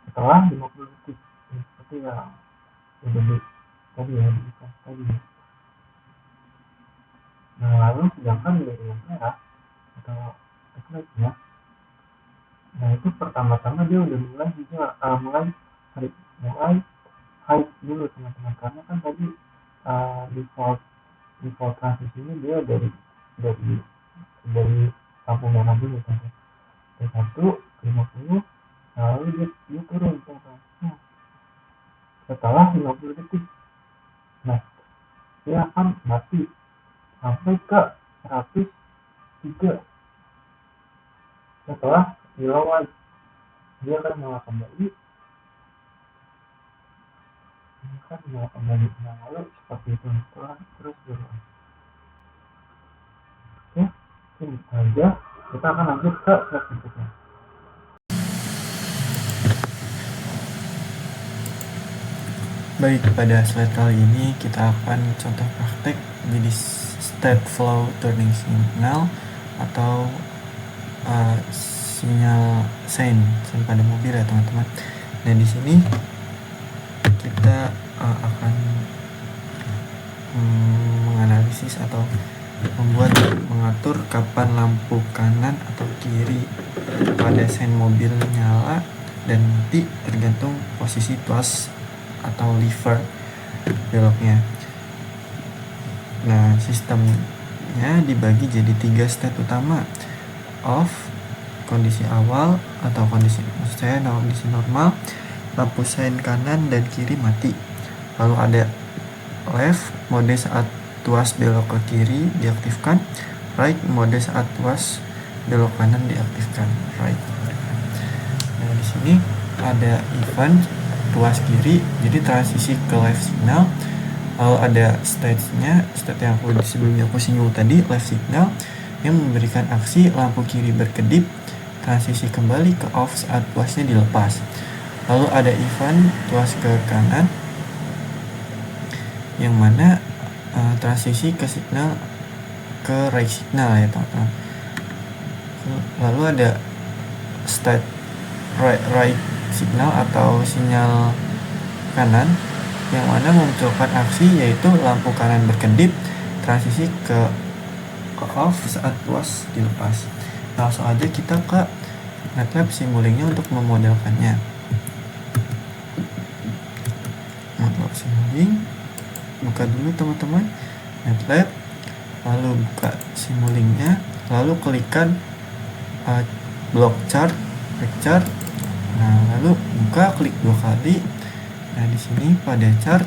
setelah 50 detik seperti yang udah tadi ya tadi. Nah lalu sedangkan dari yang merah atau backlightnya, nah itu pertama-tama dia udah mulai high dulu teman-teman, karena kan tadi default transisinya dia dari lampu merah dulu kan, dari 1 50 lalu dia turun teman-teman. Nah, setelah 50 detik nah dia akan mati sampai ke 103. Setelah yellow light dia akan nyala kembali, nah lalu seperti itu terus berulang. Oke, ini saja, kita akan lanjut ke slide berikutnya. Baik, pada slide kali ini kita akan contoh praktek jadi step flow turning signal atau sinyal sign pada mobil ya teman-teman. Nah di sini kita akan menganalisis atau mengatur kapan lampu kanan atau kiri pada sein mobil nyala dan mati tergantung posisi tuas atau lever beloknya. Nah, sistemnya dibagi jadi 3 state utama. Off, kondisi awal atau kondisi normal, lampu sein kanan dan kiri mati. Lalu ada left, mode saat tuas belok ke kiri diaktifkan. Right, mode saat tuas belok kanan diaktifkan. Right. Nah, di sini ada event tuas kiri, jadi transisi ke left signal. Lalu ada state-nya, state yang sebelumnya aku singgung tadi, left signal, yang memberikan aksi lampu kiri berkedip, transisi kembali ke off saat tuasnya dilepas. Lalu ada event tuas ke kanan, yang mana transisi ke signal ke right signal ya teman-teman. Lalu ada state right signal atau sinyal kanan, yang mana memunculkan aksi yaitu lampu kanan berkedip, transisi ke off saat tuas dilepas. Langsung aja kita ke MATLAB simulingnya untuk memodelkannya. MATLAB simuling, buka dulu teman-teman MATLAB, lalu buka simulingnya, lalu klikkan block chart, back chart. Nah, lalu buka, klik 2 kali. Nah, di sini pada chart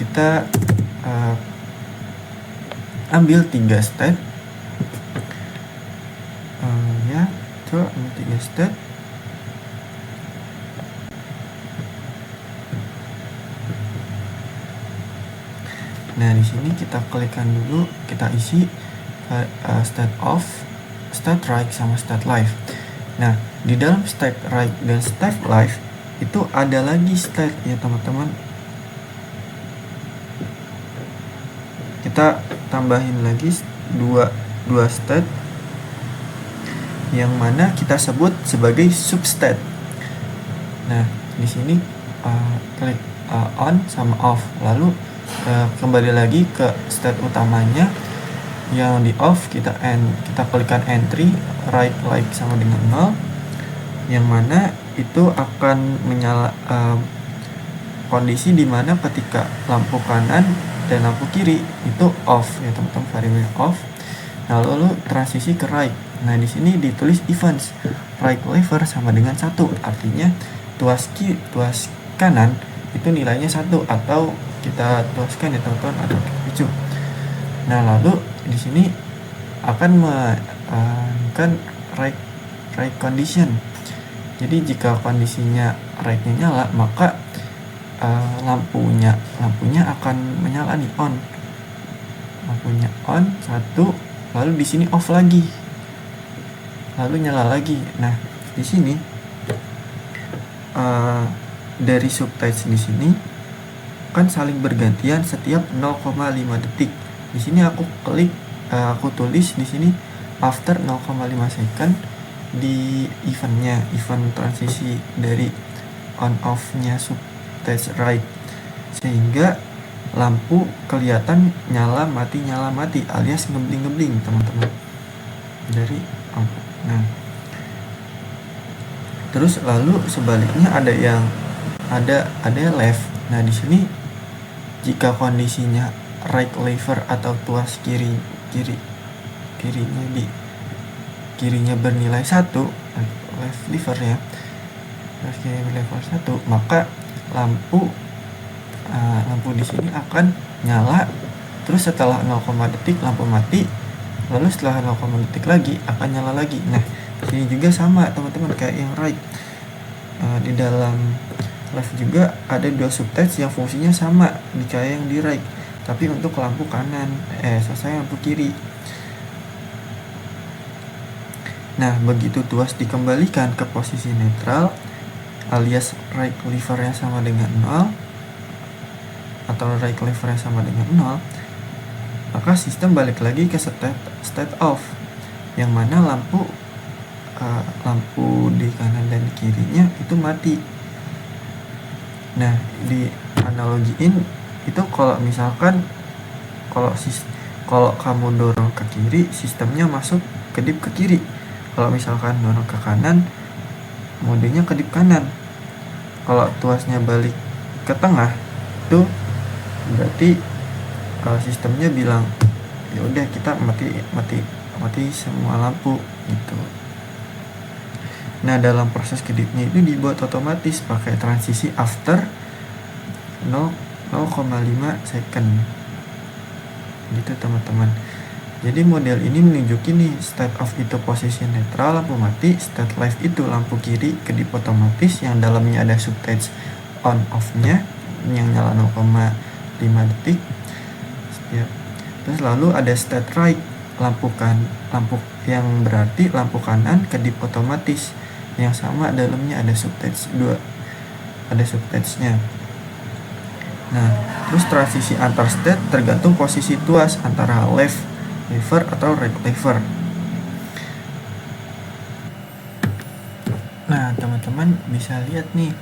kita ambil 3 state. Ya, coba ambil 3 state. Nah, di sini kita klikkan dulu, kita isi state off, state right sama state left. Nah, di dalam state right dan state left itu ada lagi state ya teman-teman. Kita tambahin lagi dua state yang mana kita sebut sebagai substate. Nah, di sini klik on sama off, lalu kembali lagi ke state utamanya. Yang di off kita klikkan entry, right like sama dengan 0, yang mana itu akan menyala kondisi dimana ketika lampu kanan dan lampu kiri itu off ya teman-teman, variabel off. Nah, lalu transisi ke right. Nah, di sini ditulis events right lever sama dengan 1, artinya tuas kanan itu nilainya 1, atau kita tuaskan ya teman-teman, atau picu. Nah, lalu di sini akan kan right condition. Jadi jika kondisinya right-nya nyala, maka lampunya akan menyala nih, on. Lampunya on 1, lalu di sini off lagi. Lalu nyala lagi. Nah, di sini dari subtypes di sini kan saling bergantian setiap 0,5 detik. Di sini aku tulis di sini after 0,5 second di event transisi dari on off-nya subtypes right, sehingga lampu kelihatan nyala mati alias ngebling teman-teman dari lampu. Nah, terus lalu sebaliknya ada left. Nah, di sini jika kondisinya right lever atau tuas kirinya bernilai 1, left lever ya, tuas kiri lever 1, maka lampu di sini akan nyala, terus setelah 0, detik lampu mati, lalu setelah 0, detik lagi akan nyala lagi. Nah, sini juga sama teman-teman kayak yang right. Di dalam left juga ada 2 subtypes yang fungsinya sama kayak yang di right, tapi untuk lampu kanan, lampu kiri. Nah, begitu tuas dikembalikan ke posisi netral alias right levernya sama dengan 0 atau right levernya sama dengan 0, maka sistem balik lagi ke state off, yang mana lampu di kanan dan kirinya itu mati. Nah, di analogiin itu kalau misalkan kalau kamu dorong ke kiri, sistemnya masuk kedip ke kiri. Kalau misalkan dorong ke kanan, modenya kedip kanan. Kalau tuasnya balik ke tengah, itu berarti sistemnya bilang ya udah kita mati semua lampu gitu. Nah, dalam proses kedipnya itu dibuat otomatis pakai transisi after 0,5 second gitu teman-teman. Jadi model ini menunjukin nih, state off itu posisi netral lampu mati, state left itu lampu kiri kedip otomatis yang dalamnya ada substage on off nya yang nyala 0,5 detik. Terus lalu ada state right, lampu yang berarti lampu kanan kedip otomatis yang sama dalamnya ada substage nya. Nah, terus transisi antar state tergantung posisi tuas antara left lever atau right lever. Nah, teman-teman bisa lihat nih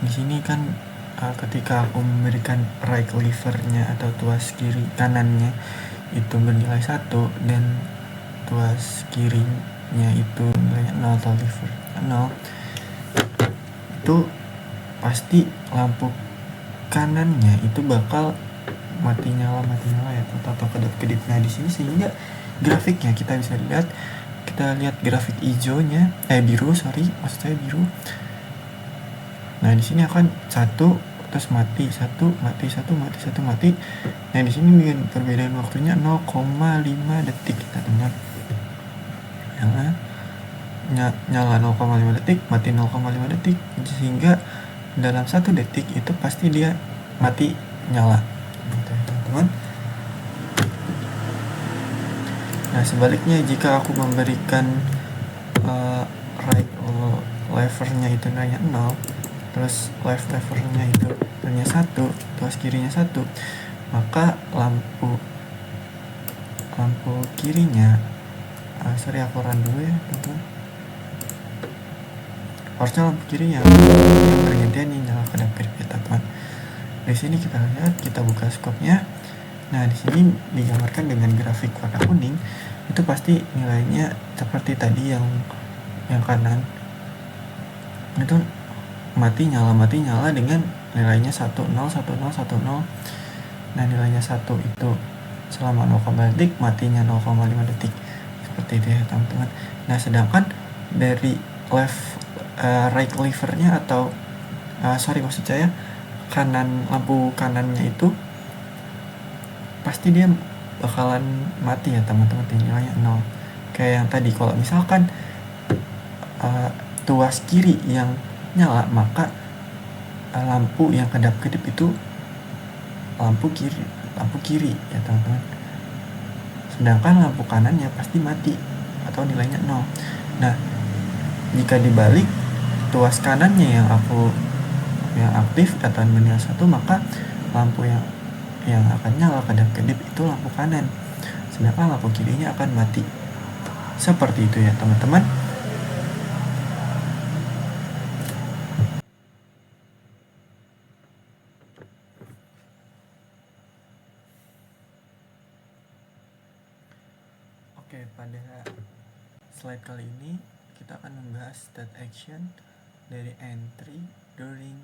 di sini kan ketika aku memberikan right levernya atau tuas kiri kanannya itu bernilai 1 dan tuas kirinya itu nilainya 0 atau lever 0, itu pasti lampu kanannya itu bakal mati nyala ya, atau kedip-kedip. Nah, di sini sehingga grafiknya kita bisa lihat, kita lihat grafik hijaunya biru, maksud saya biru. Nah, di sini akan 1 terus mati, 1 mati, 1 mati, 1 mati. Nah, di sini dengan perbedaan waktunya 0,5 detik kita dengar. Nyala 0,5 detik, mati 0,5 detik, sehingga dalam 1 detik itu pasti dia mati nyala gitu, teman-teman. Nah, sebaliknya jika aku memberikan right levernya itu nilainya 0, terus left levernya itu nilainya 1, terus kirinya 1, maka lampu kirinya aku run dulu ya teman-teman. Harusnya lampu kirinya yang bergantian nih nyala kedap-kedip ya teman. Di sini kita lihat, kita buka scope-nya. Nah, di sini digambarkan dengan grafik warna kuning, itu pasti nilainya seperti tadi yang kanan. Itu mati nyala dengan nilainya 10, 10, 10. Nah, nilainya 1 itu selama 0,5 detik, matinya 0,5 detik. Seperti itu ya, teman-teman. Nah, sedangkan dari right levernya atau maksud saya lampu kanannya itu pasti dia bakalan mati ya teman-teman, nilainya 0. Kayak yang tadi, kalau misalkan tuas kiri yang nyala, maka lampu yang kedap-kedip itu lampu kiri ya teman-teman. Sedangkan lampu kanannya pasti mati atau nilainya 0. Nah, jika dibalik, tuas kanannya yang aktif atau menilai 1, maka lampu yang akan nyala kedap-kedip itu lampu kanan, sedangkan lampu kirinya akan mati. Seperti itu ya teman-teman. Oke, pada slide kali ini kita akan membahas state action dari entry, during,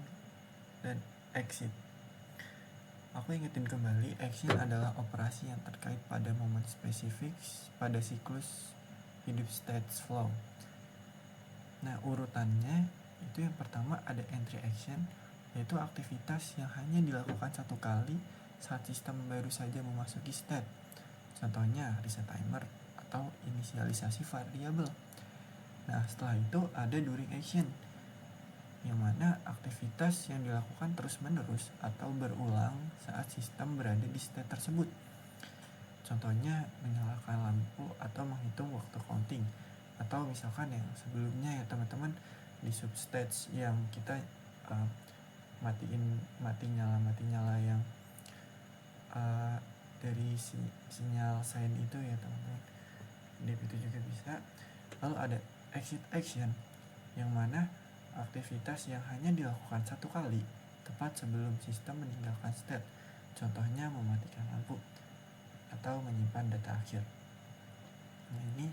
dan exit. Aku ingetin kembali, action adalah operasi yang terkait pada momen spesifik pada siklus hidup state flow. Nah, urutannya itu yang pertama ada entry action, yaitu aktivitas yang hanya dilakukan 1 kali saat sistem baru saja memasuki state. Contohnya reset timer atau inisialisasi variabel. Nah, setelah itu ada during action, yang mana aktivitas yang dilakukan terus-menerus atau berulang saat sistem berada di state tersebut. Contohnya menyalakan lampu atau menghitung waktu counting, atau misalkan yang sebelumnya ya teman-teman, di substage yang kita mati nyala yang dari sinyal sign itu ya teman-teman, dip itu juga bisa. Lalu ada exit action, yang mana aktivitas yang hanya dilakukan 1 kali tepat sebelum sistem meninggalkan state. Contohnya mematikan lampu atau menyimpan data akhir. Nah, ini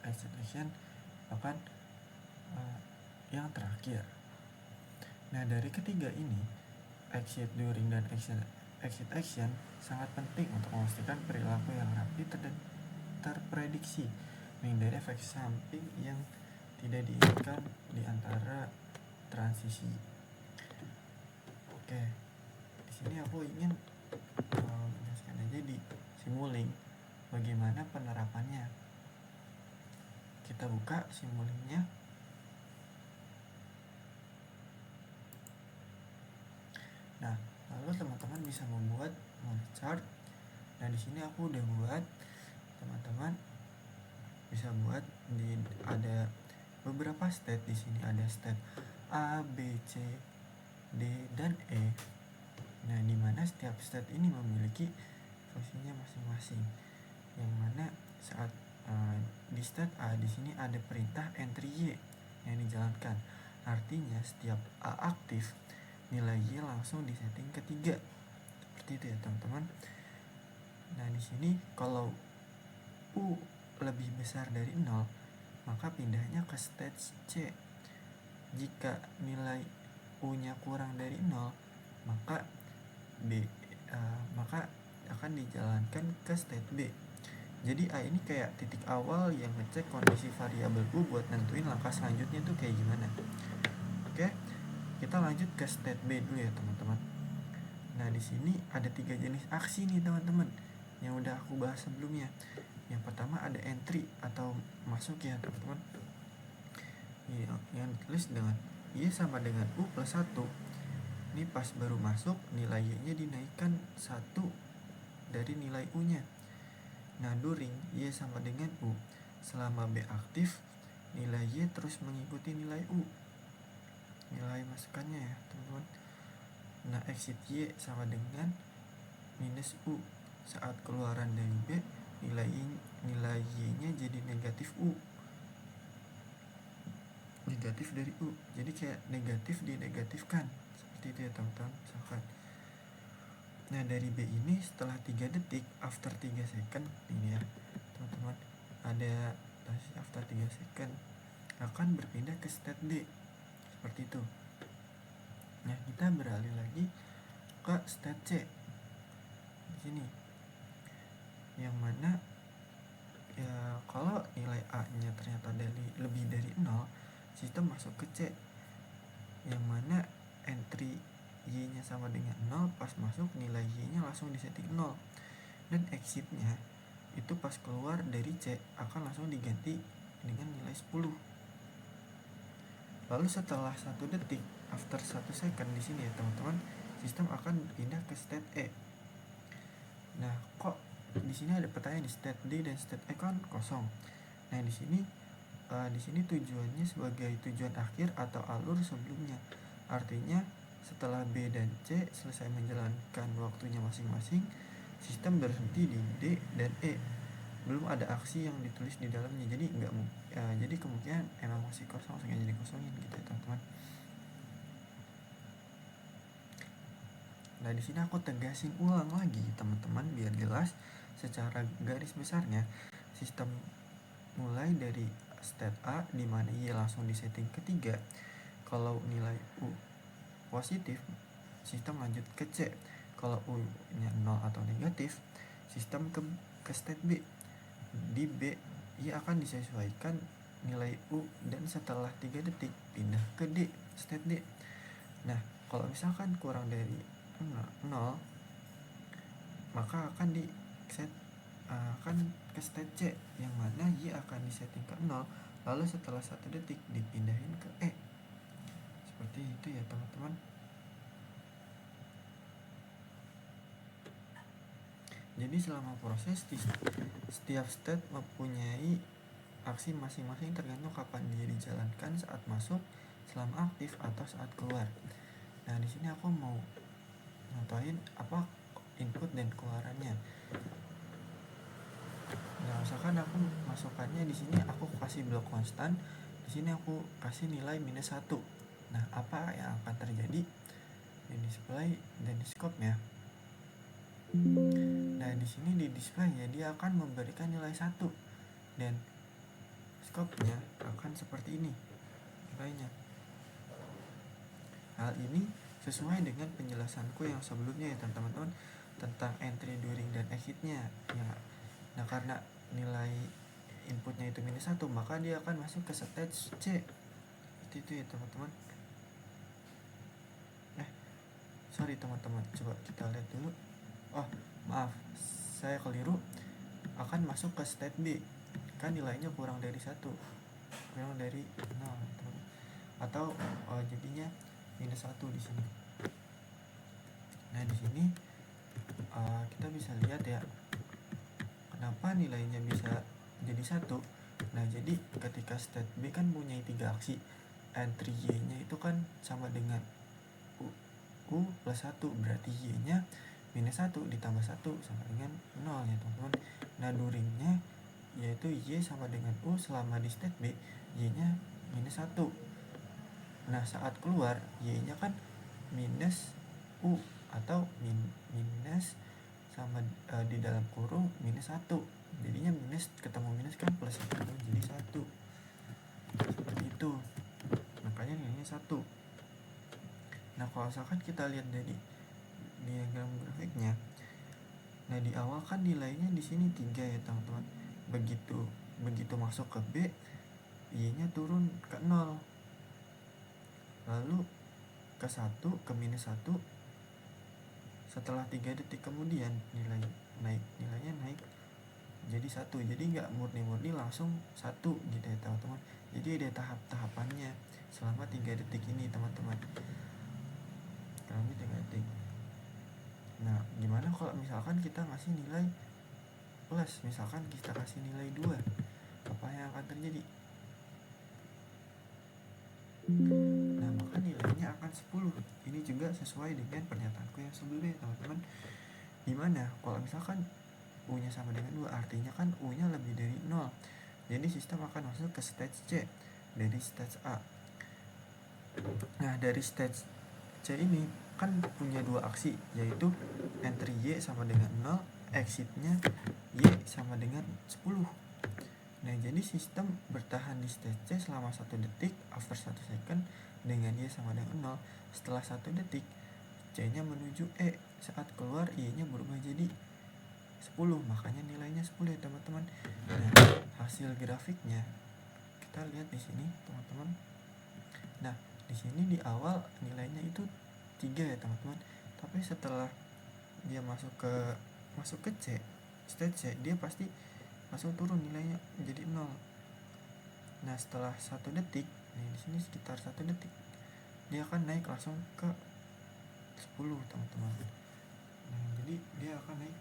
exit action bahkan yang terakhir. Nah, dari ketiga ini, exit, during, dan exit action sangat penting untuk memastikan perilaku yang rapi terprediksi, menghindari efek samping yang tidak diinginkan di antara transisi. Oke, di sini aku ingin menjelaskan aja di Simulink bagaimana penerapannya. Kita buka Simulinknya. Nah, lalu teman-teman bisa membuat chart. Nah, di sini aku udah buat. Teman-teman bisa buat ada beberapa state. Di sini ada state A, B, C, D, dan E. Nah, di mana setiap state ini memiliki fungsinya masing-masing. Yang mana saat di state A di sini ada perintah entry Y yang dijalankan. Artinya setiap A aktif, nilai Y langsung disetting ke 3. Seperti itu ya, teman-teman. Nah, di sini kalau U lebih besar dari 0, maka pindahnya ke stage C. Jika nilai U-nya kurang dari 0, maka maka akan dijalankan ke state B. Jadi A ini kayak titik awal yang ngecek kondisi variabel U buat nentuin langkah selanjutnya tuh kayak gimana. Oke, kita lanjut ke state B dulu ya, teman-teman. Nah, di sini ada 3 jenis aksi nih, teman-teman, yang udah aku bahas sebelumnya. Yang pertama ada entry atau masuk ya, teman-teman. Yang ditulis dengan Y sama dengan U plus 1. Ini pas baru masuk, nilai Y-nya dinaikkan 1 dari nilai U-nya. Nah, during Y sama dengan U, selama B aktif, nilai Y terus mengikuti nilai U. Nilai masukannya ya, teman-teman. Nah, exit Y sama dengan minus U. Saat keluaran dari B, nilai Y-nya jadi negatif U. Negatif dari U. Jadi kayak negatif dinegatifkan. Seperti itu ya, teman-teman. Misalkan. Nah, dari B ini setelah 3 detik, after 3 second, ini ya, teman-teman, ada after 3 second akan berpindah ke state D. Seperti itu. Nah, kita beralih lagi ke state C. Di sini. Yang mana ya kalau nilai A-nya ternyata lebih dari 0, sistem masuk ke C. Yang mana entry Y-nya sama dengan 0, pas masuk nilai Y-nya langsung disetting 0. Dan exit-nya itu pas keluar dari C akan langsung diganti dengan nilai 10. Lalu setelah 1 detik, after 1 second di sini ya, teman-teman, sistem akan pindah ke state E. Nah, kok di sini ada pertanyaan di state D dan state E kan kosong. Nah, di sini tujuannya sebagai tujuan akhir atau alur sebelumnya. Artinya setelah B dan C selesai menjalankan waktunya masing-masing, sistem berhenti di D dan E. Belum ada aksi yang ditulis di dalamnya. Jadi jadi kemungkinan emang masih kosong, sengaja dikosongin gitu ya, teman-teman. Nah, di sini aku tegasin ulang lagi, teman-teman, biar jelas secara garis besarnya. Sistem mulai dari state A di mana Y langsung disetting ke 3. Kalau nilai U positif, sistem lanjut ke C. Kalau U-nya 0 atau negatif, sistem ke state B. Di B, Y akan disesuaikan nilai U dan setelah 3 detik pindah ke D, state D. Nah, kalau misalkan kurang dari 0, maka akan ke state C, yang mana Y akan disetting ke 0, lalu setelah 1 detik dipindahin ke E. Seperti itu ya, teman-teman. Jadi selama proses, setiap state mempunyai aksi masing-masing tergantung kapan dia dijalankan, saat masuk, selama aktif, atau saat keluar. Nah, di sini aku mau contohin apa input dan keluarannya. Nah, misalkan aku masukannya di sini aku kasih blok konstan, di sini aku kasih nilai minus 1. Nah, apa yang akan terjadi di display dan di scope-nya? Nah, di sini di display-nya dia akan memberikan nilai 1 dan scope-nya akan seperti ini nilainya. Hal ini sesuai dengan penjelasanku yang sebelumnya ya, teman-teman. tentang entry, during, dan exitnya ya. Nah karena nilai inputnya itu -1, maka dia akan masuk ke stage C. Itu ya teman-teman. Sorry teman-teman, coba kita lihat dulu. Oh maaf, saya keliru. Akan masuk ke state B, kan nilainya kurang dari 1, kurang dari 0 teman. Atau jadinya -1 di sini. Nah di sini kita bisa lihat ya, kenapa nilainya bisa jadi 1. Nah jadi ketika state B kan punya 3 aksi, entry Y-nya itu kan sama dengan U plus 1, berarti Y-nya -1 ditambah 1 sama dengan 0 ya teman-teman. Nah duringnya yaitu Y sama dengan U selama di state B, Y-nya -1. Nah saat keluar Y-nya kan minus U atau minus sama di dalam kurung -1, jadinya minus ketemu minus kan plus 1, jadi 1 seperti itu, makanya nilainya 1. Nah kalau misalkan kita lihat dari diagram grafiknya, nah di awal kan nilainya di sini 3 ya teman-teman. Begitu masuk ke B, Y-nya turun ke 0, lalu ke 1, ke -1. Setelah 3 detik kemudian nilainya naik jadi 1. Jadi nggak murni langsung 1 gitu ya teman-teman. Jadi ada tahap-tahapannya selama 3 detik ini teman-teman. Kami 3 detik. Nah gimana kalau misalkan kita ngasih nilai plus, misalkan kita kasih nilai 2, apa yang akan terjadi? Nah maka nilainya akan 10. Ini juga sesuai dengan pernyataanku yang sebelumnya teman-teman. Dimana kalau misalkan U nya sama dengan 2, artinya kan U nya lebih dari 0, jadi sistem akan masuk ke stage C dari stage A. Nah dari stage C ini kan punya 2 aksi, yaitu entry Y sama dengan 0, exitnya Y sama dengan 10. Nah jadi sistem bertahan di stage C selama 1 detik, after 1 second dengan Y sama dengan 0. Setelah 1 detik C nya menuju E, saat keluar Y nya berubah jadi 10, makanya nilainya 10 ya teman-teman. Nah hasil grafiknya kita lihat di sini teman-teman. Nah di sini di awal nilainya itu 3 ya teman-teman, tapi setelah dia masuk ke C, stage C, dia pasti langsung turun nilainya jadi 0. Nah setelah 1 detik, nih di sini sekitar 1 detik, dia akan naik langsung ke 10 teman-teman. Nah jadi dia akan naik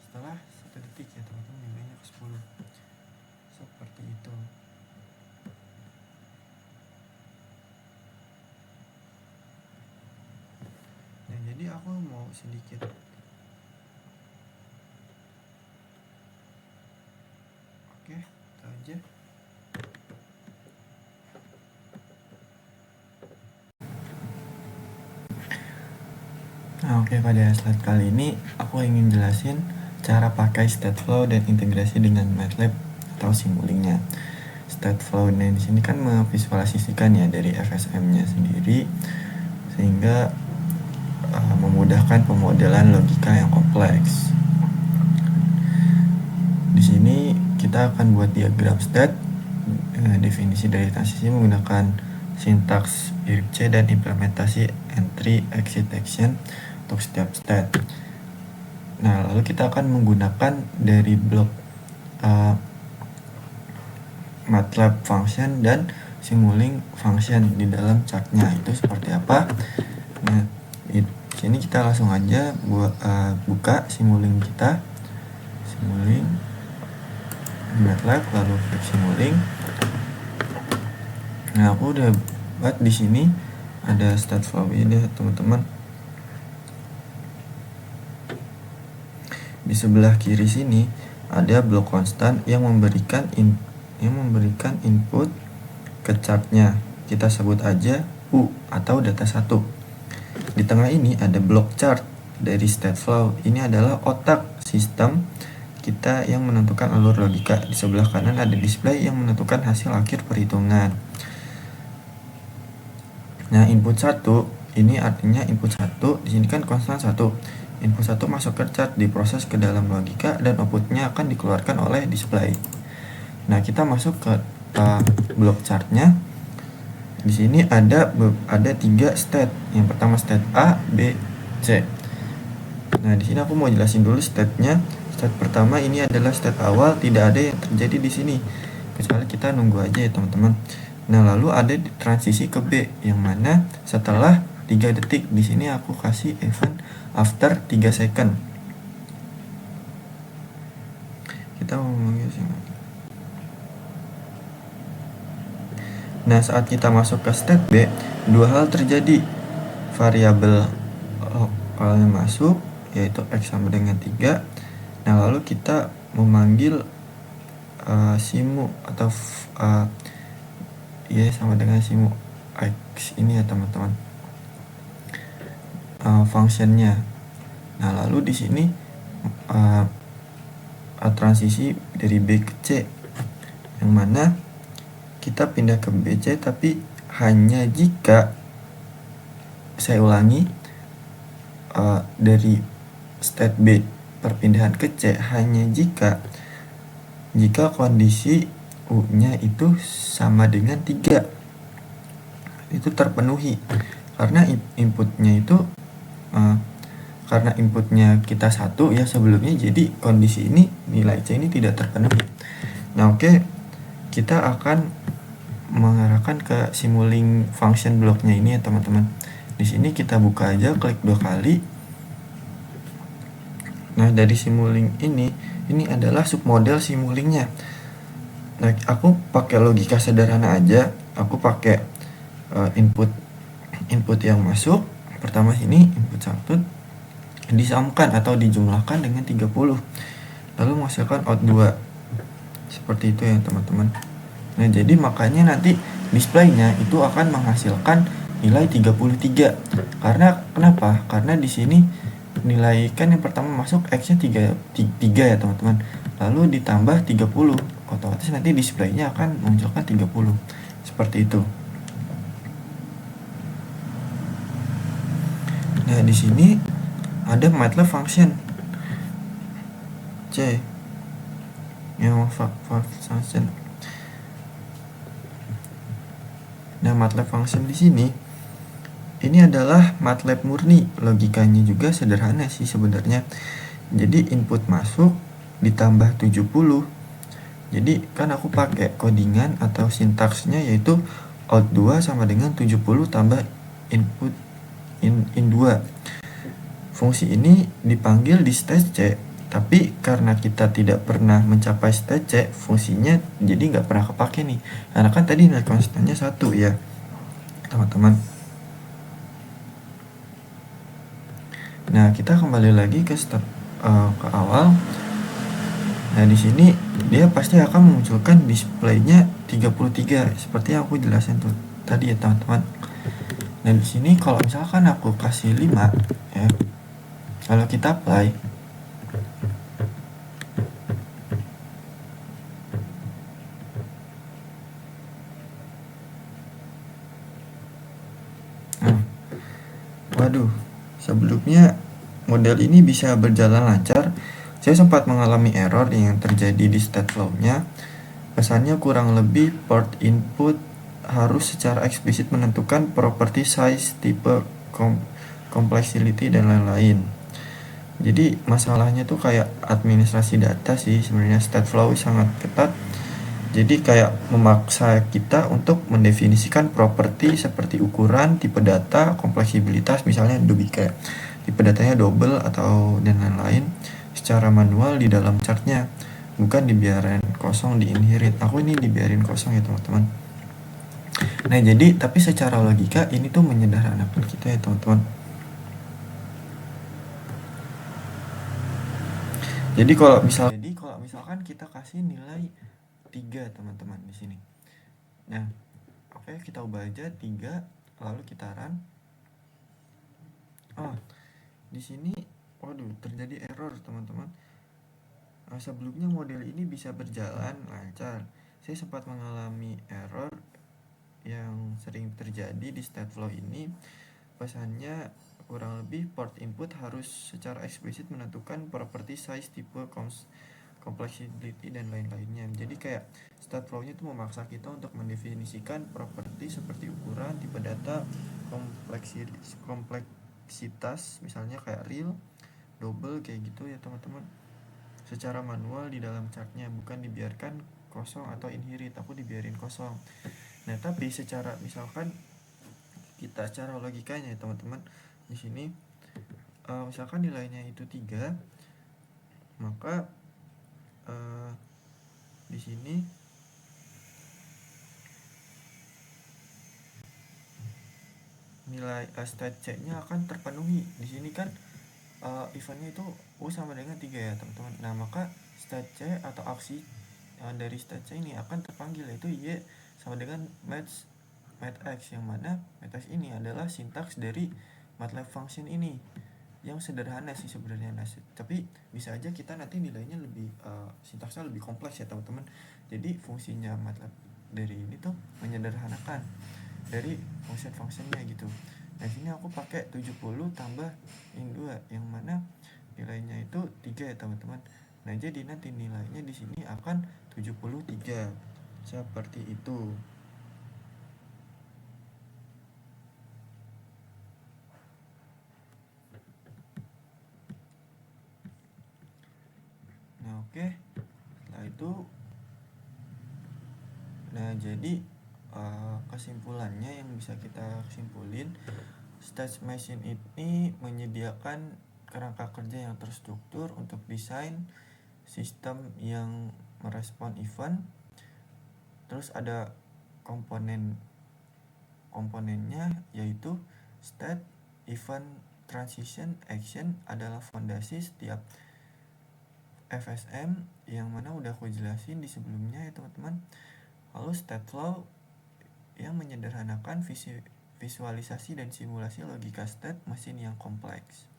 setelah 1 detik ya teman-teman, nilainya ke 10 seperti itu. Nah jadi aku mau sedikit oke, itu aja. Nah, oke, pada slide kali ini aku ingin jelasin cara pakai Stateflow dan integrasi dengan MATLAB atau Simulink-nya. Stateflow-nya di sini kan memvisualisasikan ya dari FSM-nya sendiri, sehingga memudahkan pemodelan logika yang kompleks. Di sini kita akan buat diagram state, definisi dari transisi menggunakan sintaks IRC dan implementasi entry exit action untuk setiap state. Nah lalu kita akan menggunakan dari blok MATLAB function dan Simulink function di dalam chartnya itu seperti apa. Nah di sini kita langsung aja buka Simulink kita, Simulink MATLAB, lalu klik Simulink. Nah aku udah buat di sini ada Stateflow ini teman-teman. Di sebelah kiri sini ada blok konstan yang memberikan input ke chartnya. Kita sebut aja U atau data 1. Di tengah ini ada blok chart dari Stateflow. Ini adalah otak sistem kita yang menentukan alur logika. Di sebelah kanan ada display yang menentukan hasil akhir perhitungan. Nah input 1 ini artinya input 1, di sini kan konstan 1. input 1 masuk ke chart, diproses ke dalam logika, dan outputnya akan dikeluarkan oleh display. Nah, kita masuk ke blok chartnya. Di sini ada 3 state. Yang pertama state A, B, C. Nah, di sini aku mau jelasin dulu state-nya. State pertama ini adalah state awal, tidak ada yang terjadi di sini. Kecuali kita nunggu aja ya, teman-teman. Nah, lalu ada transisi ke B, yang mana setelah 3 detik. Di sini aku kasih event after 3 second. Kita mau memanggil sini. Nah, saat kita masuk ke state B, 2 hal terjadi. Variabel lokalnya masuk, yaitu X sama dengan 3. Nah, lalu kita memanggil simu atau Y sama dengan simu X ini ya, teman-teman. Functionnya. Nah, lalu di sini transisi dari B ke C, yang mana kita pindah ke BC, tapi hanya jika, saya ulangi, dari state B perpindahan ke C hanya jika kondisi U-nya itu sama dengan 3 itu terpenuhi, karena inputnya itu karena inputnya kita 1 ya sebelumnya, jadi kondisi ini, nilai C ini tidak terpenuhi. Nah, oke, kita akan mengarahkan ke Simulink function blocknya ini ya, teman-teman. Di sini kita buka aja, klik 2 kali. Nah, dari Simulink ini adalah submodel Simulinknya. Nah, aku pakai logika sederhana aja. Aku pakai input yang masuk pertama ini, input 1 disamkan atau dijumlahkan dengan 30, lalu menghasilkan out 2. Seperti itu ya, teman-teman. Nah, jadi makanya nanti displaynya itu akan menghasilkan nilai 33. Karena kenapa? Karena di sini nilai kan yang pertama masuk X-nya 3 ya, teman-teman. Lalu ditambah 30, otomatis nanti displaynya akan munculkan 30. Seperti itu. Nah, di sini ada MATLAB function C. Yang function. Nah, MATLAB function di sini ini adalah MATLAB murni. Logikanya juga sederhana sih sebenarnya. Jadi input masuk ditambah 70. Jadi kan aku pakai codingan atau sintaksnya, yaitu out 2 sama dengan 70 tambah input in 2. Fungsi ini dipanggil di stage C, tapi karena kita tidak pernah mencapai stage C, fungsinya jadi nggak pernah kepake nih, karena kan tadi nilai konstannya 1 ya, teman-teman. Nah, kita kembali lagi ke step ke awal. Nah, di sini dia pasti akan memunculkan displaynya 33 seperti yang aku jelasin tuh tadi ya, teman-teman. Nah, di sini kalau misalkan aku kasih 5 ya, kalau kita apply, waduh, sebelumnya model ini bisa berjalan lancar. Saya sempat mengalami error yang terjadi di state flow-nya. Pesannya kurang lebih port input harus secara eksplisit menentukan property size, tipe, complexity, dan lain-lain. Jadi masalahnya tuh kayak administrasi data sih sebenarnya. State flow sangat ketat. Jadi kayak memaksa kita untuk mendefinisikan properti seperti ukuran, tipe data, kompleksibilitas, misalnya kayak tipe datanya double atau dan lain-lain secara manual di dalam chartnya, bukan dibiarin kosong di inherit. Aku ini dibiarin kosong ya, teman-teman. Nah, jadi tapi secara logika ini tuh menyederhanakan kita ya, teman-teman. Jadi kalau misalkan kita kasih nilai 3, teman-teman, di sini. Nah, oke, kita ubah aja 3, lalu kita run. Di sini waduh, terjadi error, teman-teman. Sebelumnya model ini bisa berjalan lancar. Saya sempat mengalami error yang sering terjadi di state flow ini. Pesannya kurang lebih port input harus secara eksplisit menentukan properti size, tipe, complexity dan lain-lainnya. Jadi kayak state flow-nya itu memaksa kita untuk mendefinisikan properti seperti ukuran, tipe data, kompleksitas, misalnya kayak real, double, kayak gitu ya teman-teman, secara manual di dalam chartnya, bukan dibiarkan kosong atau inherit, aku dibiarin kosong. Nah tapi secara misalkan kita secara logikanya ya teman-teman, di sini misalkan nilainya itu 3, maka di sini nilai state C-nya akan terpenuhi. Di sini kan eventnya itu U sama dengan 3 ya teman-teman. Nah maka state C atau aksi dari state C ini akan terpanggil, yaitu Y sama dengan match X, yang mana match X ini adalah sintaks dari MATLAB function ini, yang sederhana sih sebenarnya. Nah, tapi bisa aja kita nanti nilainya lebih sintaksnya lebih kompleks ya teman-teman. Jadi fungsinya MATLAB dari ini tuh menyederhanakan dari function-functionnya gitu. Nah sini aku pakai 70 tambah in 2, yang mana nilainya itu 3 ya teman-teman. Nah jadi nanti nilainya di sini akan 73 seperti itu. Nah oke, setelah itu jadi kesimpulannya yang bisa kita simpulin, stage machine ini menyediakan kerangka kerja yang terstruktur untuk desain sistem yang merespon event. Terus ada komponennya, yaitu state, event, transition, action adalah fondasi setiap FSM, yang mana udah aku jelasin di sebelumnya ya teman-teman. Lalu state flow yang menyederhanakan visualisasi dan simulasi logika state mesin yang kompleks.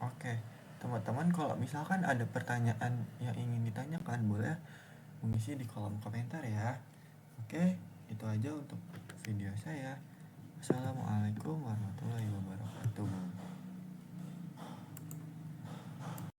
Oke, teman-teman kalau misalkan ada pertanyaan yang ingin ditanyakan, boleh mengisi di kolom komentar ya. Oke, itu aja untuk video saya. Assalamualaikum warahmatullahi wabarakatuh.